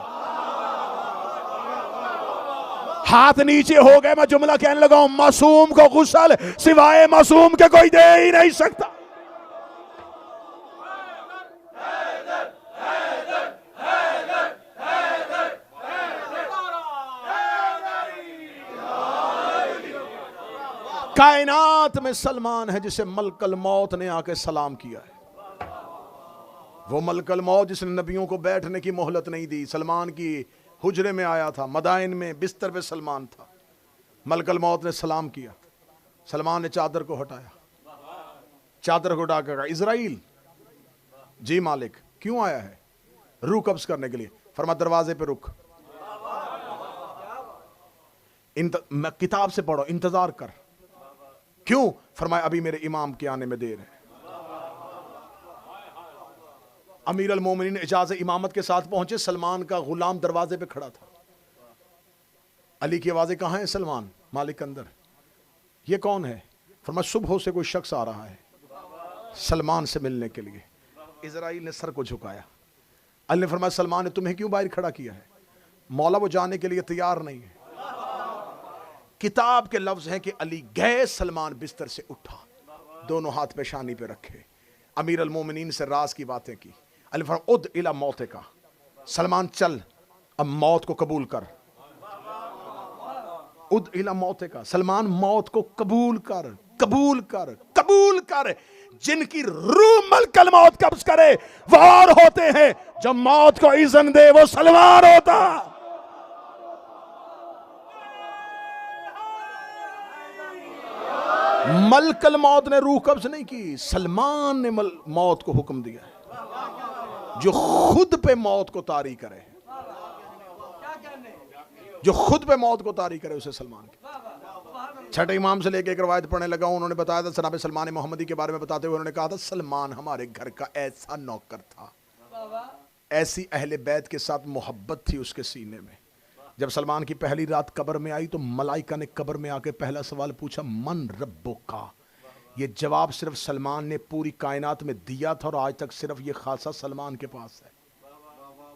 ہاتھ نیچے ہو گئے، میں جملہ کہنے لگا ہوں، معصوم کو غسل سوائے معصوم کے کوئی دے ہی نہیں سکتا. کائنات میں سلمان ہے جسے ملک الموت نے آ کے سلام کیا ہے. وہ ملک الموت جس نے نبیوں کو بیٹھنے کی مہلت نہیں دی. سلمان کی حجرے میں آیا تھا، مدائن میں بستر پہ سلمان تھا. ملک الموت نے سلام کیا. سلمان نے چادر کو ہٹایا، چادر کو اٹھا کے کہا اسرائیل. جی مالک. کیوں آیا ہے؟ روح قبض کرنے کے لیے. فرمایا دروازے پہ رک. میں کتاب سے پڑھو، انتظار کر. کیوں؟ فرمایا ابھی میرے امام کے آنے میں دیر ہے. امیر المومنین اجازت امامت کے ساتھ پہنچے، سلمان کا غلام دروازے پہ کھڑا تھا. علی کی آوازیں کہاں ہیں؟ سلمان مالک اندر. یہ کون ہے؟ فرمایا صبح سے کوئی شخص آ رہا ہے سلمان سے ملنے کے لیے. اسرائیل نے سر کو جھکایا. علی نے فرمایا سلمان نے تمہیں کیوں باہر کھڑا کیا ہے؟ مولا وہ جانے کے لیے تیار نہیں ہے. کتاب کے لفظ ہیں کہ علی گئے، سلمان بستر سے اٹھا، دونوں ہاتھ پیشانی پہ رکھے، امیر المومنین سے راز کی باتیں کی. علی فرمایا اد الی موتک، سلمان چل اب موت کو قبول کر. اد الی موتک، سلمان موت کو قبول کر، قبول کر، قبول کر. جن کی روح ملک الموت قبض کرے وہ اور ہوتے ہیں، جو موت کو اذن دے وہ سلمان ہوتا. ملک الموت نے روح قبض نہیں کی، سلمان نے موت کو حکم دیا ہے. جو خود پہ موت کو طاری کرے، جو خود پہ موت کو طاری کرے اسے سلمان کی. چھٹے امام سے لے کے ایک روایت پڑھنے لگا، انہوں نے بتایا تھا جناب سلمان محمدی کے بارے میں بتاتے ہوئے انہوں نے کہا تھا سلمان ہمارے گھر کا ایسا نوکر تھا، ایسی اہل بیت کے ساتھ محبت تھی اس کے سینے میں. جب سلمان کی پہلی رات قبر میں آئی تو ملائکہ نے قبر میں آ کے پہلا سوال پوچھا من ربک. یہ جواب صرف سلمان نے پوری کائنات میں دیا تھا اور آج تک صرف یہ خاصہ سلمان کے پاس ہے.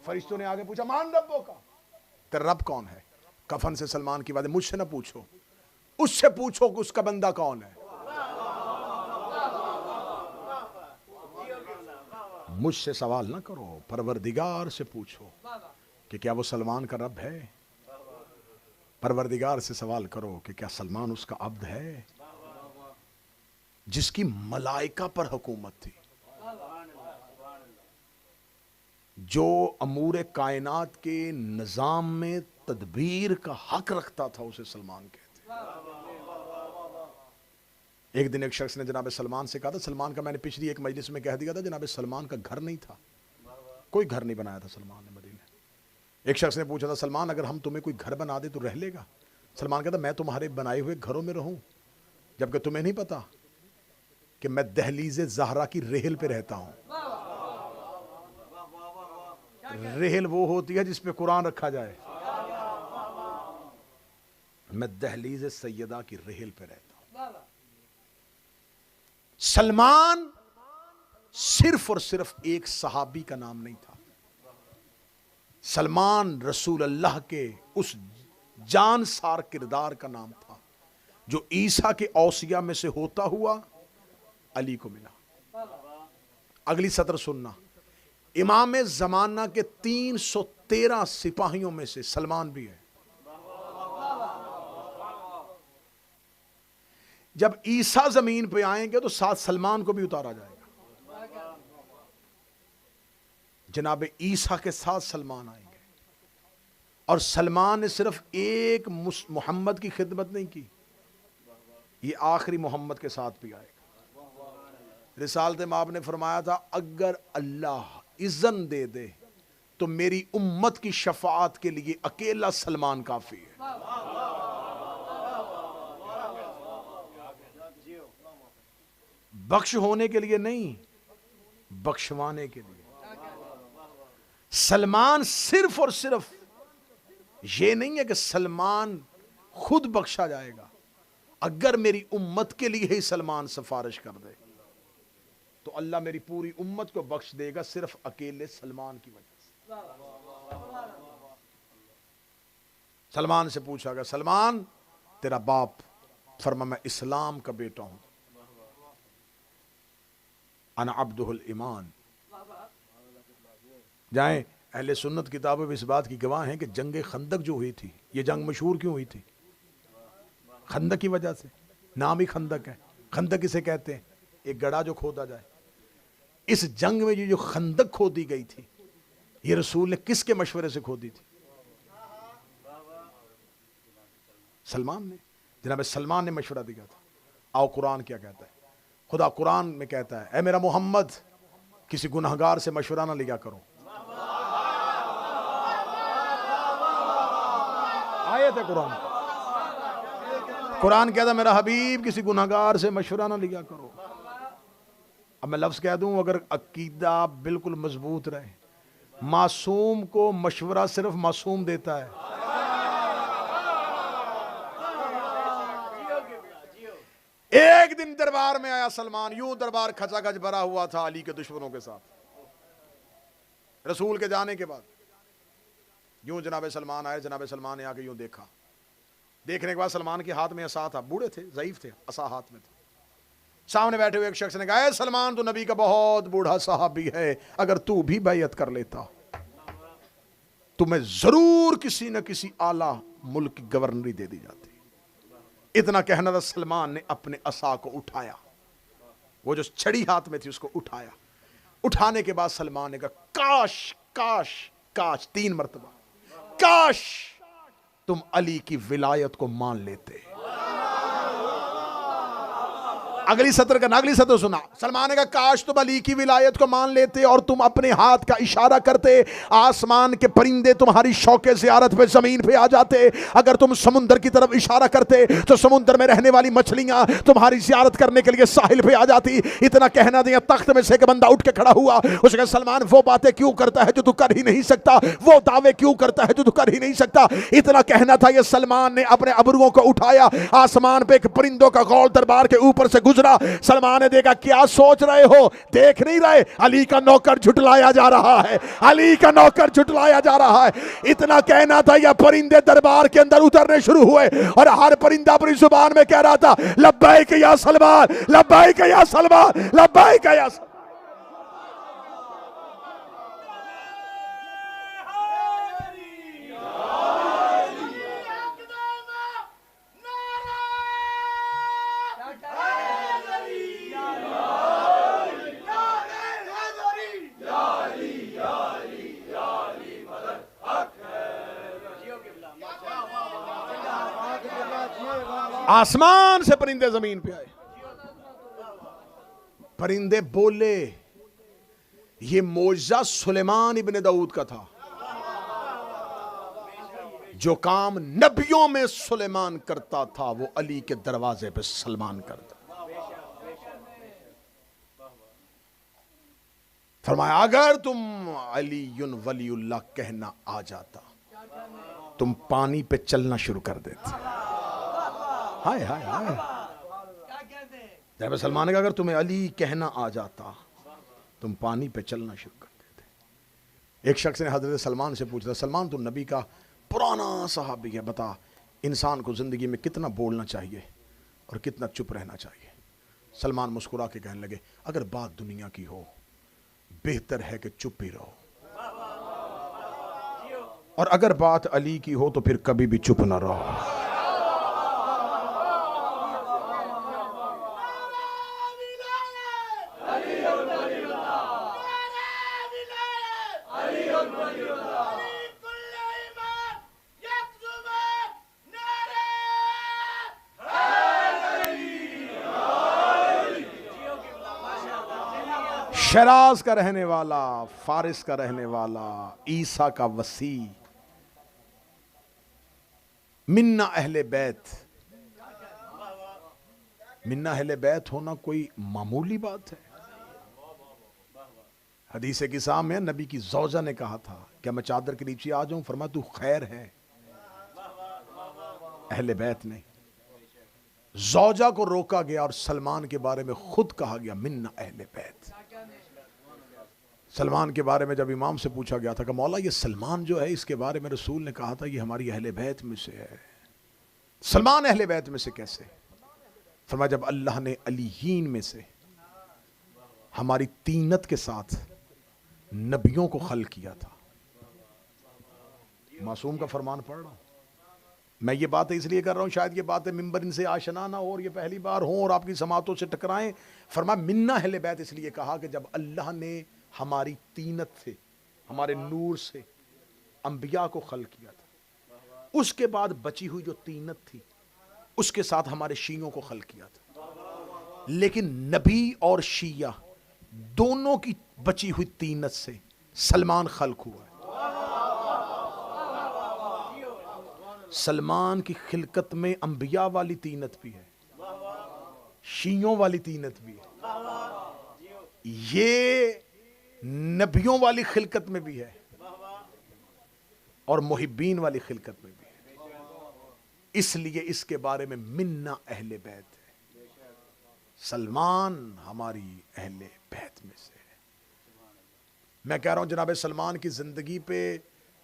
فرشتوں نے آگے پوچھا من ربک، تیرا رب کون ہے؟ کفن سے سلمان کی باتیں مجھ سے نہ پوچھو، اس سے پوچھو کہ اس کا بندہ کون ہے. مجھ سے سوال نہ کرو، پروردگار سے پوچھو کہ کیا وہ سلمان کا رب ہے. پروردگار سے سوال کرو کہ کیا سلمان اس کا عبد ہے جس کی ملائکہ پر حکومت تھی، جو امور کائنات کے نظام میں تدبیر کا حق رکھتا تھا، اسے سلمان کہتے. ایک دن ایک شخص نے جناب سلمان سے کہا تھا، سلمان کا میں نے پچھلی ایک مجلس میں کہہ دیا تھا جناب سلمان کا گھر نہیں تھا، کوئی گھر نہیں بنایا تھا سلمان نے مدینے. ایک شخص نے پوچھا تھا سلمان اگر ہم تمہیں کوئی گھر بنا دے تو رہ لے گا؟ سلمان کہتا میں تمہارے بنائے ہوئے گھروں میں رہوں جبکہ تمہیں نہیں پتا کہ میں دہلیز زہرا کی ریحل پہ رہتا ہوں. ریحل وہ ہوتی ہے جس پہ قرآن رکھا جائے، میں دہلیز سیدہ کی ریحل پہ رہتا ہوں. سلمان صرف اور صرف ایک صحابی کا نام نہیں تھا، سلمان رسول اللہ کے اس جان سار کردار کا نام تھا جو عیسیٰ کے اوصیاء میں سے ہوتا ہوا علی کو ملا. اگلی سطر سننا، امام زمانہ کے 313 سپاہیوں میں سے سلمان بھی ہے. جب عیسیٰ زمین پہ آئیں گے تو ساتھ سلمان کو بھی اتارا جائے گا. جناب عیسیٰ کے ساتھ سلمان آئیں گے، اور سلمان نے صرف ایک محمد کی خدمت نہیں کی، یہ آخری محمد کے ساتھ بھی آئے گا. رسالت مآب نے فرمایا تھا اگر اللہ اذن دے دے تو میری امت کی شفاعت کے لیے اکیلا سلمان کافی ہے. بخش ہونے کے لیے نہیں، بخشوانے کے لیے. سلمان صرف اور صرف یہ نہیں ہے کہ سلمان خود بخشا جائے گا، اگر میری امت کے لیے ہی سلمان سفارش کر دے تو اللہ میری پوری امت کو بخش دے گا صرف اکیلے سلمان کی وجہ سے. سلمان سے پوچھا گیا سلمان تیرا باپ؟ فرمایا میں اسلام کا بیٹا ہوں، انا عبدہ الایمان. جائیں اہل سنت کتابوں میں اس بات کی گواہ ہیں کہ جنگ خندق جو ہوئی تھی، یہ جنگ مشہور کیوں ہوئی تھی؟ خندق کی وجہ سے، نام ہی خندق ہے. خندق اسے کہتے ہیں ایک گڑھا جو کھودا جائے. اس جنگ میں جو خندق کھودی گئی تھی یہ رسول نے کس کے مشورے سے کھودی تھی؟ سلمان نے. جناب سلمان نے مشورہ دیا تھا. آؤ قرآن کیا کہتا ہے؟ خدا قرآن میں کہتا ہے اے میرا محمد کسی گنہگار سے مشورہ نہ لیا کرو. آیت ہے قرآن. قرآن کہتا ہے میرا حبیب کسی گناہگار سے مشورہ نہ لیا کرو. اب میں لفظ کہہ دوں اگر عقیدہ بالکل مضبوط رہے, معصوم کو مشورہ صرف معصوم دیتا ہے. ایک دن دربار میں آیا سلمان, یوں دربار کھچا کھچ بھرا ہوا تھا علی کے دشمنوں کے ساتھ. رسول کے جانے کے بعد یوں جناب سلمان آئے, جناب سلمان نے آ کے یوں دیکھا. دیکھنے کے بعد سلمان کے ہاتھ میں عصا تھا, بوڑھے تھے, ضعیف تھے, عصا ہاتھ میں تھا. سامنے بیٹھے ہوئے ایک شخص نے کہا, اے سلمان تو نبی کا بہت بوڑھا صحابی ہے, اگر تو بھی بیعت کر لیتا تمہیں ضرور کسی نہ کسی اعلیٰ ملک کی گورنری دے دی جاتی. اتنا کہنا تھا, سلمان نے اپنے عصا کو اٹھایا, وہ جو چھڑی ہاتھ میں تھی اس کو اٹھایا. اٹھانے کے بعد سلمان نے کہا, کاش کاش کاش, 3 مرتبہ, کاش تم علی کی ولایت کو مان لیتے. اگلی سطر کا اگلی سطر سنا. سلمان نے کہا کاش تم علی کی ولایت کو مان لیتے اور تم اپنے ہاتھ کا اشارہ کرتے, آسمان کے پرندے تمہاری شوق زیارت پہ زمین پہ آ جاتے. اگر تم سمندر کی طرف اشارہ کرتے تو سمندر میں رہنے والی مچھلیاں تمہاری زیارت کرنے کے لیے ساحل پہ آ جاتی. اتنا کہنا دیا, تخت میں سے ایک بندہ اٹھ کے کھڑا ہوا. اس نے سلمان وہ باتیں کیوں کرتا ہے جو تو کر ہی نہیں سکتا, وہ دعوے کیوں کرتا ہے جو تو کر ہی نہیں سکتا. اتنا کہنا تھا, یہ سلمان نے اپنے ابروؤں کو اٹھایا, آسمان پہ ایک پرندوں کا غول دربار کے اوپر سے گزرا. سلمان نے دیکھا, کیا سوچ رہے ہو, دیکھ نہیں رہے علی کا نوکر جھٹلایا جا رہا ہے, علی کا نوکر جھٹلایا جا رہا ہے. اتنا کہنا تھا, یہ پرندے دربار کے اندر اترنے شروع ہوئے اور ہر پرندہ اپنی زبان میں کہہ رہا تھا, لبیک یا سلمان, لبیک یا سلمان, لبیک یا سلمان. آسمان سے پرندے زمین پہ آئے, پرندے بولے. یہ معجزہ سلیمان ابن داؤد کا تھا. جو کام نبیوں میں سلیمان کرتا تھا وہ علی کے دروازے پہ سلمان کرتا. فرمایا, اگر تم علی ولی اللہ کہنا آ جاتا تم پانی پہ چلنا شروع کر دیتے. ہائے ہائے ہائے. جب سلمان نے کہا, اگر تمہیں علی کہنا آ جاتا تم پانی پہ چلنا شروع کر دیتے. ایک شخص نے حضرت سلمان سے پوچھا, سلمان تو نبی کا پرانا صحابی ہے, بتا انسان کو زندگی میں کتنا بولنا چاہیے اور کتنا چپ رہنا چاہیے. سلمان مسکرا کے کہنے لگے, اگر بات دنیا کی ہو بہتر ہے کہ چپ ہی رہو, اور اگر بات علی کی ہو تو پھر کبھی بھی چپ نہ رہو. شیراز کا رہنے والا, فارس کا رہنے والا, عیسیٰ کا وسیع, منا اہل بیت. منا اہل بیت ہونا کوئی معمولی بات ہے. حدیث قصہ میں نبی کی زوجہ نے کہا تھا, کیا میں چادر کے نیچے آ جاؤں؟ فرمایا, تو خیر ہے. اہل بیت نے زوجہ کو روکا گیا اور سلمان کے بارے میں خود کہا گیا منا اہل بیت. سلمان کے بارے میں جب امام سے پوچھا گیا تھا کہ مولا یہ سلمان جو ہے اس کے بارے میں رسول نے کہا تھا یہ ہماری اہل بیت میں سے ہے, سلمان اہل بیت میں سے کیسے؟ فرمایا, جب اللہ نے علیین میں سے ہماری تینت کے ساتھ نبیوں کو خلق کیا تھا. معصوم کا فرمان پڑھ رہا ہوں میں. یہ باتیں اس لیے کر رہا ہوں شاید یہ باتیں ممبر ان سے آشنا نہ ہو اور یہ پہلی بار ہوں اور آپ کی سماعتوں سے ٹکرائیں. فرمایا منا اہل بیت اس لیے کہا کہ جب اللہ نے ہماری تینت سے, ہمارے نور سے انبیاء کو خلق کیا تھا, اس کے بعد بچی ہوئی جو تینت تھی اس کے ساتھ ہمارے شیعوں کو خلق کیا تھا. لیکن نبی اور شیعہ دونوں کی بچی ہوئی تینت سے سلمان خلق ہوا ہے. سلمان کی خلقت میں انبیاء والی طینت بھی ہے، شیعوں والی طینت بھی ہے، یہ نبیوں والی خلقت میں بھی ہے اور محبین والی خلقت میں بھی ہے۔ اس لیے اس کے بارے میں منا اہل بیت ہے، سلمان ہماری اہل بیت میں سے ہے۔ میں کہہ رہا ہوں جناب سلمان کی زندگی پہ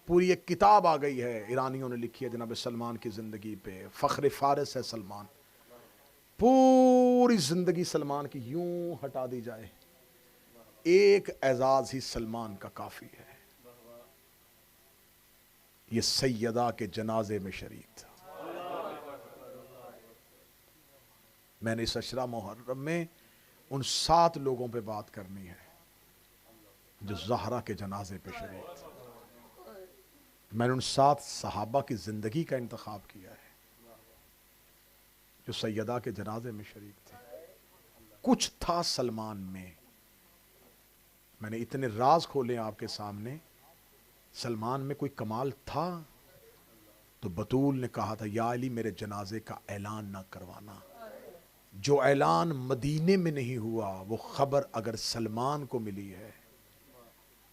پوری ایک کتاب آ گئی ہے، ایرانیوں نے لکھی ہے جناب سلمان کی زندگی پہ، فخر فارس ہے سلمان۔ پوری زندگی سلمان کی یوں ہٹا دی جائے، ایک اعزاز ہی سلمان کا کافی ہے، یہ سیدہ کے جنازے میں شریک تھا۔ میں نے اس عشرہ محرم میں ان 7 لوگوں پہ بات کرنی ہے جو زہرا کے جنازے پہ شریک تھے۔ میں نے ان 7 صحابہ کی زندگی کا انتخاب کیا ہے جو سیدہ کے جنازے میں شریک تھے۔ کچھ تھا سلمان میں نے اتنے راز کھولے آپ کے سامنے، سلمان میں کوئی کمال تھا تو بطول نے کہا تھا یا علی میرے جنازے کا اعلان نہ کروانا۔ جو اعلان مدینے میں نہیں ہوا وہ خبر اگر سلمان کو ملی ہے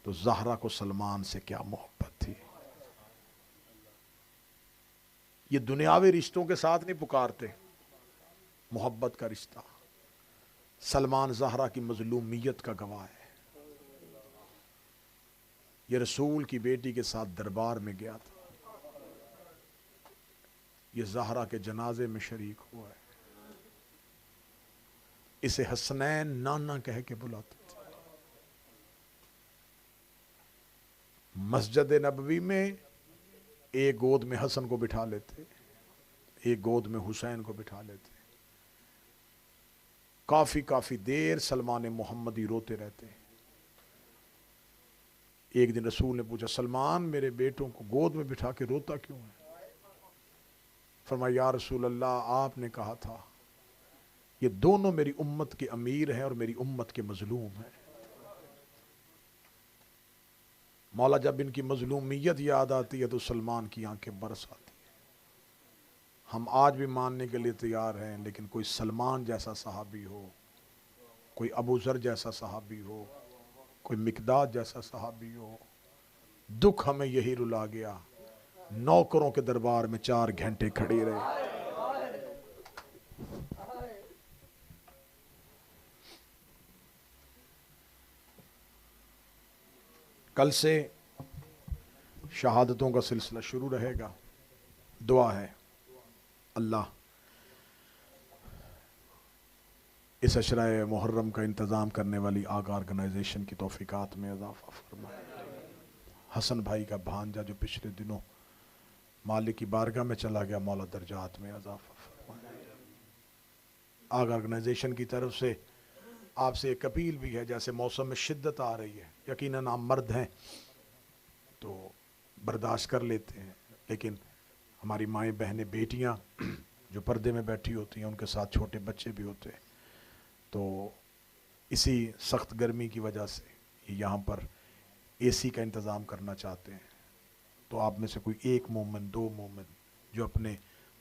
تو زہرا کو سلمان سے کیا محبت تھی۔ یہ دنیاوی رشتوں کے ساتھ نہیں پکارتے، محبت کا رشتہ۔ سلمان زہرا کی مظلومیت کا گواہ ہے۔ یہ رسول کی بیٹی کے ساتھ دربار میں گیا تھا، یہ زہرا کے جنازے میں شریک ہوا ہے، اسے حسنین نانا کہہ کے بلاتے تھے۔ مسجد نبوی میں ایک گود میں حسن کو بٹھا لیتے، ایک گود میں حسین کو بٹھا لیتے، کافی دیر سلمان محمدی روتے رہتے۔ ایک دن رسول نے پوچھا سلمان میرے بیٹوں کو گود میں بٹھا کے روتا کیوں ہے؟ فرمایا یا رسول اللہ آپ نے کہا تھا یہ دونوں میری امت کے امیر ہیں اور میری امت کے مظلوم ہیں۔ مولا جب ان کی مظلومیت یاد آتی ہے تو سلمان کی آنکھیں برس آتی ہیں۔ ہم آج بھی ماننے کے لیے تیار ہیں، لیکن کوئی سلمان جیسا صحابی ہو، کوئی ابو ذر جیسا صحابی ہو، کوئی مقداد جیسا صحابی ہو، دکھ ہمیں یہی رلا گیا، نوکروں کے دربار میں 4 گھنٹے کھڑی رہے۔ کل سے شہادتوں کا سلسلہ شروع رہے گا۔ دعا ہے اللہ اس عشرہ محرم کا انتظام کرنے والی آگا آرگنائزیشن کی توفیقات میں اضافہ فرمائے۔ حسن بھائی کا بھانجا جو پچھلے دنوں مالک کی بارگاہ میں چلا گیا، مولا درجات میں اضافہ فرمائے۔ آگا آرگنائزیشن کی طرف سے آپ سے ایک اپیل بھی ہے، جیسے موسم میں شدت آ رہی ہے، یقیناً آپ مرد ہیں تو برداشت کر لیتے ہیں، لیکن ہماری مائیں بہنیں بیٹیاں جو پردے میں بیٹھی ہوتی ہیں، ان کے ساتھ چھوٹے بچے بھی ہوتے ہیں، تو اسی سخت گرمی کی وجہ سے یہاں پر اے سی کا انتظام کرنا چاہتے ہیں۔ تو آپ میں سے کوئی 1 مومن 2 مومن جو اپنے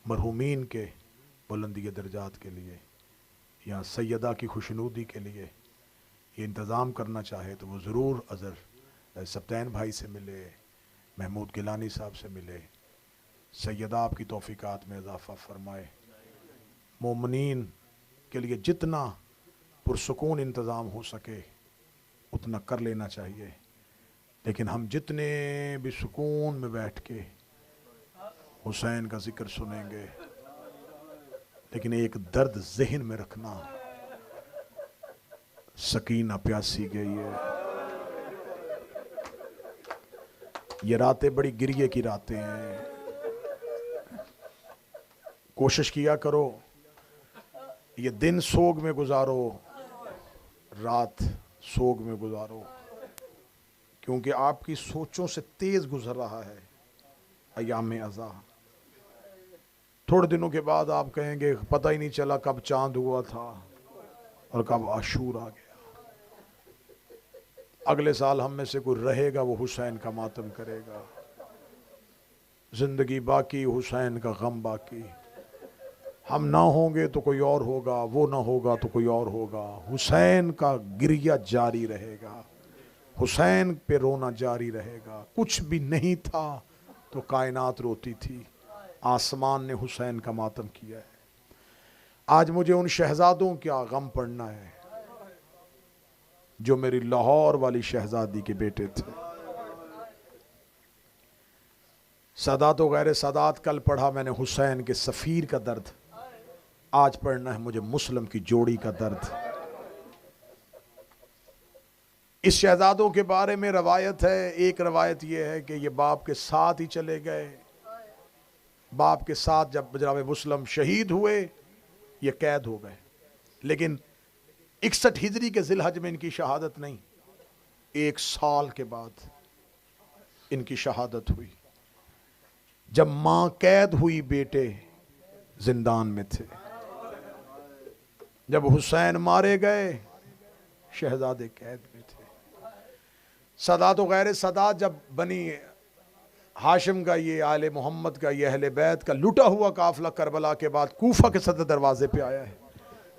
مرحومین کے بلندی درجات کے لیے یا سیدہ کی خوشنودی کے لیے یہ انتظام کرنا چاہے تو وہ ضرور اظہر سبتین بھائی سے ملے، محمود گیلانی صاحب سے ملے۔ سیدہ آپ کی توفیقات میں اضافہ فرمائے۔ مومنین کے لیے جتنا پرسکون انتظام ہو سکے اتنا کر لینا چاہیے، لیکن ہم جتنے بھی سکون میں بیٹھ کے حسین کا ذکر سنیں گے، لیکن ایک درد ذہن میں رکھنا، سکینہ پیاسی گئی ہے۔ یہ راتیں بڑی گریے کی راتیں ہیں، کوشش کیا کرو یہ دن سوگ میں گزارو، رات سوگ میں گزارو، کیونکہ آپ کی سوچوں سے تیز گزر رہا ہے ایام ازاں۔ تھوڑے دنوں کے بعد آپ کہیں گے پتہ ہی نہیں چلا کب چاند ہوا تھا اور کب عاشور آ گیا۔ اگلے سال ہم میں سے کوئی رہے گا وہ حسین کا ماتم کرے گا۔ زندگی باقی، حسین کا غم باقی. ہم نہ ہوں گے تو کوئی اور ہوگا، وہ نہ ہوگا تو کوئی اور ہوگا. حسین کا گریہ جاری رہے گا، حسین پہ رونا جاری رہے گا. کچھ بھی نہیں تھا تو کائنات روتی تھی، آسمان نے حسین کا ماتم کیا ہے. آج مجھے ان شہزادوں کا غم پڑنا ہے جو میری لاہور والی شہزادی کے بیٹے تھے. سادات و غیر سادات کل پڑھا میں نے حسین کے سفیر کا درد، آج پڑھنا ہے مجھے مسلم کی جوڑی کا درد. اس شہزادوں کے بارے میں روایت ہے. ایک روایت یہ ہے کہ یہ باپ کے ساتھ ہی چلے گئے، باپ کے ساتھ جب جناب مسلم شہید ہوئے یہ قید ہو گئے. لیکن 61 ہجری کے ذی الحج میں ان کی شہادت نہیں، 1 سال کے بعد ان کی شہادت ہوئی. جب ماں قید ہوئی بیٹے زندان میں تھے. جب حسین مارے گئے شہزادے قید میں تھے. سادات و غیر سادات جب بنی ہاشم کا، یہ آل محمد کا، یہ اہل بیت کا لٹا ہوا قافلہ کربلا کے بعد کوفہ کے صدر دروازے پہ آیا ہے.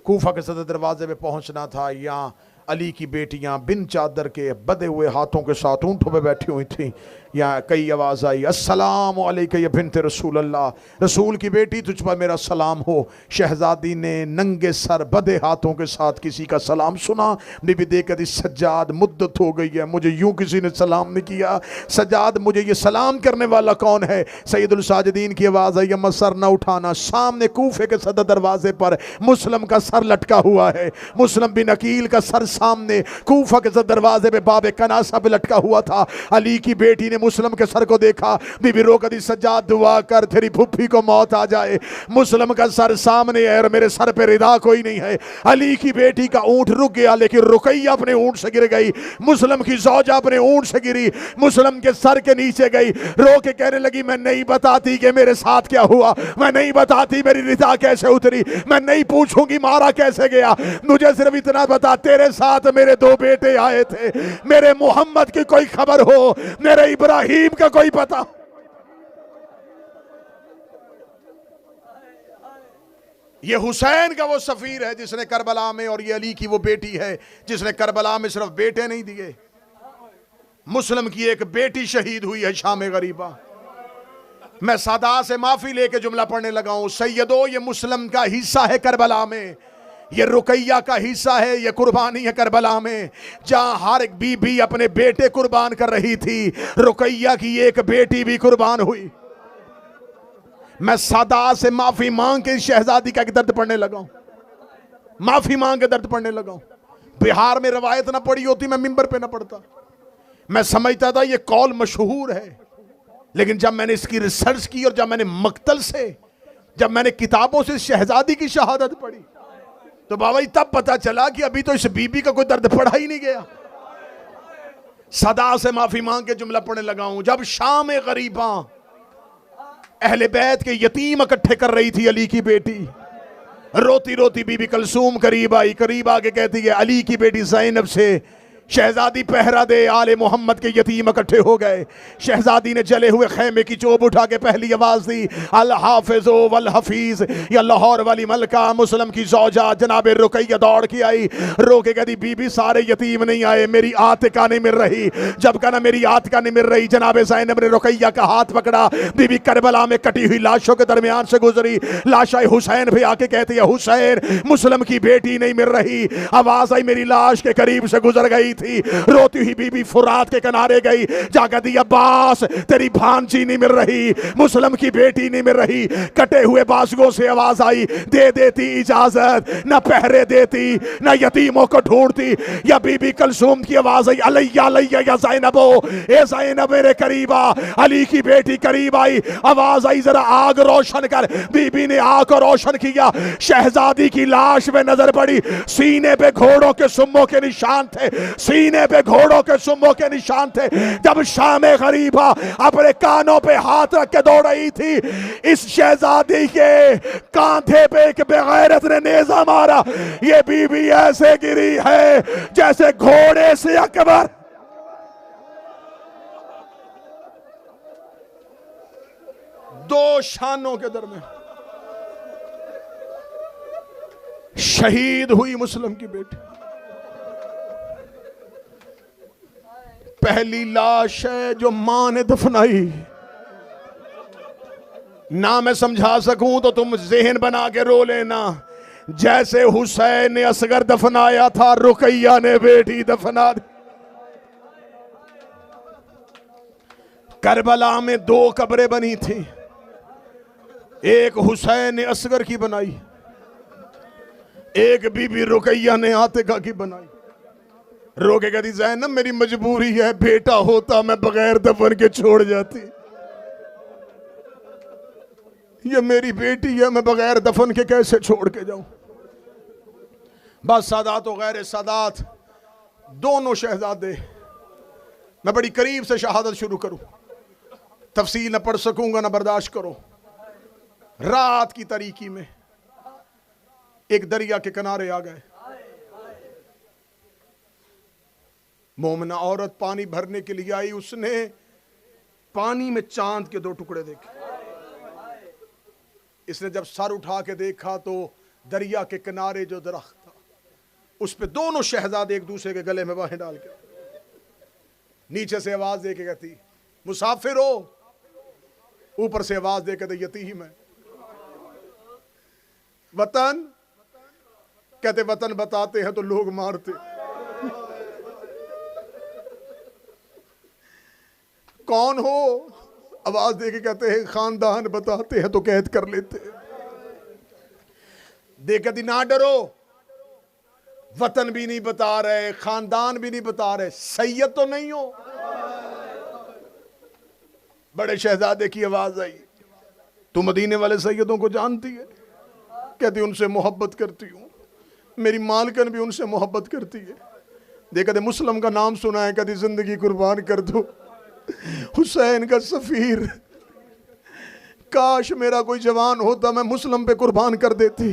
کوفہ کے صدر دروازے پہ پہنچنا تھا. یہاں علی کی بیٹیاں بن چادر کے بدے ہوئے ہاتھوں کے ساتھ اونٹوں پہ بیٹھی ہوئی تھیں. یہاں کئی آواز آئی، السلام علیکہ یا بنت رسول اللہ، رسول کی بیٹی تجھ پر میرا سلام ہو. شہزادی نے ننگے سر بدے ہاتھوں کے ساتھ کسی کا سلام سنا. بی بی دیکھ کر سجاد مدت ہو گئی ہے مجھے یوں کسی نے سلام نہیں کیا. سجاد مجھے یہ سلام کرنے والا کون ہے؟ سید الساجدین کی آواز آئی، اما سر نہ اٹھانا. سامنے کوفے کے صدر دروازے پر مسلم کا سر لٹکا ہوا ہے. مسلم بن عقیل کا سر سامنے کوفہ کے صدر دروازے پہ باب کناسہ پہ لٹکا ہوا تھا. علی کی بیٹی نے مسلم کے سر کو دیکھا. بی بی رو کر سجاد دعا کر تیری پھپھی کو موت آ جائے. مسلم کا سر سامنے ہے اور میرے سر پہ ردا کوئی نہیں ہے. علی کی بیٹی کا اونٹ رک گیا لیکن رقیہ اپنے اونٹ سے گر گئی. مسلم کی زوجہ اپنے اونٹ سے گری، مسلم کے سر کے نیچے گئی. رو کے کہنے لگی میں نہیں بتاتی کہ میرے ساتھ کیا ہوا، میں نہیں بتاتی میری ردا کیسے اتری، میں نہیں پوچھوں گی مارا کیسے گیا. مجھے صرف اتنا بتا تیرے ساتھ میرے 2 بیٹے آئے تھے، میرے محمد کی کوئی خبر ہو، میرے ابراہیم کا کوئی پتہ. یہ حسین کا وہ سفیر ہے جس نے کربلا میں، اور یہ علی کی وہ بیٹی ہے جس نے کربلا میں صرف بیٹے نہیں دیے. مسلم کی ایک بیٹی شہید ہوئی ہے شام غریبہ. میں سادات سے معافی لے کے جملہ پڑھنے لگا ہوں. سیدو یہ مسلم کا حصہ ہے کربلا میں، یہ رقیہ کا حصہ ہے، یہ قربانی ہے کربلا میں. جہاں ہر ایک بی بی اپنے بیٹے قربان کر رہی تھی، رقیہ کی ایک بیٹی بھی قربان ہوئی. میں سادات سے معافی مانگ کے شہزادی کا ایک درد پڑھنے لگا ہوں، معافی مانگ کے درد پڑھنے لگا ہوں. بہار میں روایت نہ پڑھی ہوتی میں منبر پہ نہ پڑھتا. میں سمجھتا تھا یہ قول مشہور ہے، لیکن جب میں نے اس کی ریسرچ کی اور جب میں نے مقتل سے، جب میں نے کتابوں سے شہزادی کی شہادت پڑھی تو بابا تب پتا چلا کہ ابھی تو اس بی بی کا کوئی درد پڑھا ہی نہیں گیا. صدا سے معافی مانگ کے جملہ پڑھنے لگا ہوں. جب شام غریباں اہل بیت کے یتیم اکٹھے کر رہی تھی علی کی بیٹی، روتی روتی بی بی کلثوم قریب آئی. قریب آ کے کہتی ہے علی کی بیٹی زینب سے شہزادی پہرا دے، آل محمد کے یتیم اکٹھے ہو گئے. شہزادی نے جلے ہوئے خیمے کی چوب اٹھا کے پہلی آواز دی، الحافظ والحفیظ. یا لاہور والی ملکہ مسلم کی زوجہ جناب رقیہ دوڑ کے آئی، رو کے کہتی بی بی سارے یتیم نہیں آئے، میری عاتقہ نہیں مل رہی. جب کہا میری عاتقہ نہیں مل رہی، جناب زینب نے رقیہ کا ہاتھ پکڑا. بی بی کربلا میں کٹی ہوئی لاشوں کے درمیان سے گزری. لاشائے حسین بھی آ کے کہتی ہے حسین مسلم کی بیٹی نہیں مل رہی. آواز آئی میری لاش کے قریب سے گزر گئی تھی. روتی ہوئی بی بی فرات کے کنارے گئی، جا کے دی عباس تیری بھانجی نہیں مل رہی، مسلم کی بیٹی نہیں مل رہی. کٹے ہوئے بازگوں سے آواز آئی دے دیتی اجازت، نہ پہرے دیتی نہ یتیموں کو ڈھونڈتی. یا بی بی کلثوم کی آواز آئی علیہ علیہ یا زینبو، اے زینب میرے قریب آ. علی کی بیٹی قریب آئی، آواز آئی ذرا آگ روشن کر. بی بی نے آگ کو روشن کیا. شہزادی کی لاش میں نظر پڑی، سینے پہ گھوڑوں کے سموں کے نشان تھے، سینے پہ گھوڑوں کے سموں کے نشان تھے. جب شام غریبہ اپنے کانوں پہ ہاتھ رکھ کے دوڑ رہی تھی، اس شہزادی کے کاندھے پہ ایک بغیرت نے نیزہ مارا. یہ بی بی ایسے گری ہے جیسے گھوڑے سے اکبر. دو شانوں کے درمیان شہید ہوئی مسلم کی بیٹی. پہلی لاش ہے جو ماں نے دفنائی. نہ میں سمجھا سکوں تو تم ذہن بنا کے رو لینا. جیسے حسین نے اصغر دفنایا تھا، رقیہ نے بیٹی دفنا دی. کربلا میں دو قبریں بنی تھیں، ایک حسین نے اصغر کی بنائی، ایک بی بی رقیہ نے عاتقہ کی بنائی. رو کے کہتی زینب میری مجبوری ہے، بیٹا ہوتا میں بغیر دفن کے چھوڑ جاتی. یہ میری بیٹی ہے، میں بغیر دفن کے کیسے چھوڑ کے جاؤں. بس سادات و غیر سادات دونوں شہزادے. میں بڑی قریب سے شہادت شروع کروں، تفصیل نہ پڑھ سکوں گا، نہ برداشت کرو. رات کی تاریکی میں ایک دریا کے کنارے آ گئے. مومنہ عورت پانی بھرنے کے لیے آئی. اس نے پانی میں چاند کے دو ٹکڑے دیکھے. اس نے جب سر اٹھا کے دیکھا تو دریا کے کنارے جو درخت تھا اس پہ دونوں شہزادے ایک دوسرے کے گلے میں باہیں ڈال کے. نیچے سے آواز دے کے کہتی مسافر ہو، اوپر سے آواز دے کے کہتے یتیم ہے. وطن کہتے وطن بتاتے ہیں تو لوگ مارتے. کون ہو؟ آواز دے کے کہتے ہیں خاندان بتاتے ہیں تو قید کر لیتے. دے کہتی نہ ڈرو، وطن بھی نہیں بتا رہے، خاندان بھی نہیں بتا رہے، سید تو نہیں ہو؟ بڑے شہزادے کی آواز آئی تو مدینے والے سیدوں کو جانتی ہے؟ کہتی ان سے محبت کرتی ہوں، میری مالکن بھی ان سے محبت کرتی ہے. کہتے مسلم کا نام سنا ہے؟ کہتی زندگی قربان کر دو. حسین کا سفیر، کاش میرا کوئی جوان ہوتا میں مسلم پہ قربان کر دیتی.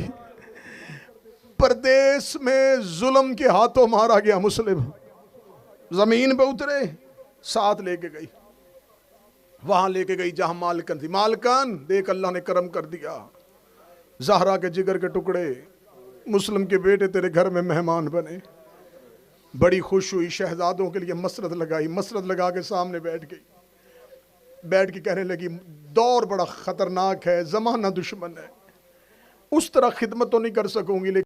پردیس میں ظلم کے ہاتھوں مارا گیا مسلم. زمین پہ اترے، ساتھ لے کے گئی، وہاں لے کے گئی جہاں مالکن تھی. مالکن دیکھ اللہ نے کرم کر دیا، زہرا کے جگر کے ٹکڑے مسلم کے بیٹے تیرے گھر میں مہمان بنے. بڑی خوش ہوئی، شہزادوں کے لیے مسرت لگائی. مسرت لگا کے سامنے بیٹھ گئی. بیٹھ کے کہنے لگی دور بڑا خطرناک ہے، زمانہ دشمن ہے، اس طرح خدمت تو نہیں کر سکوں گی لیکن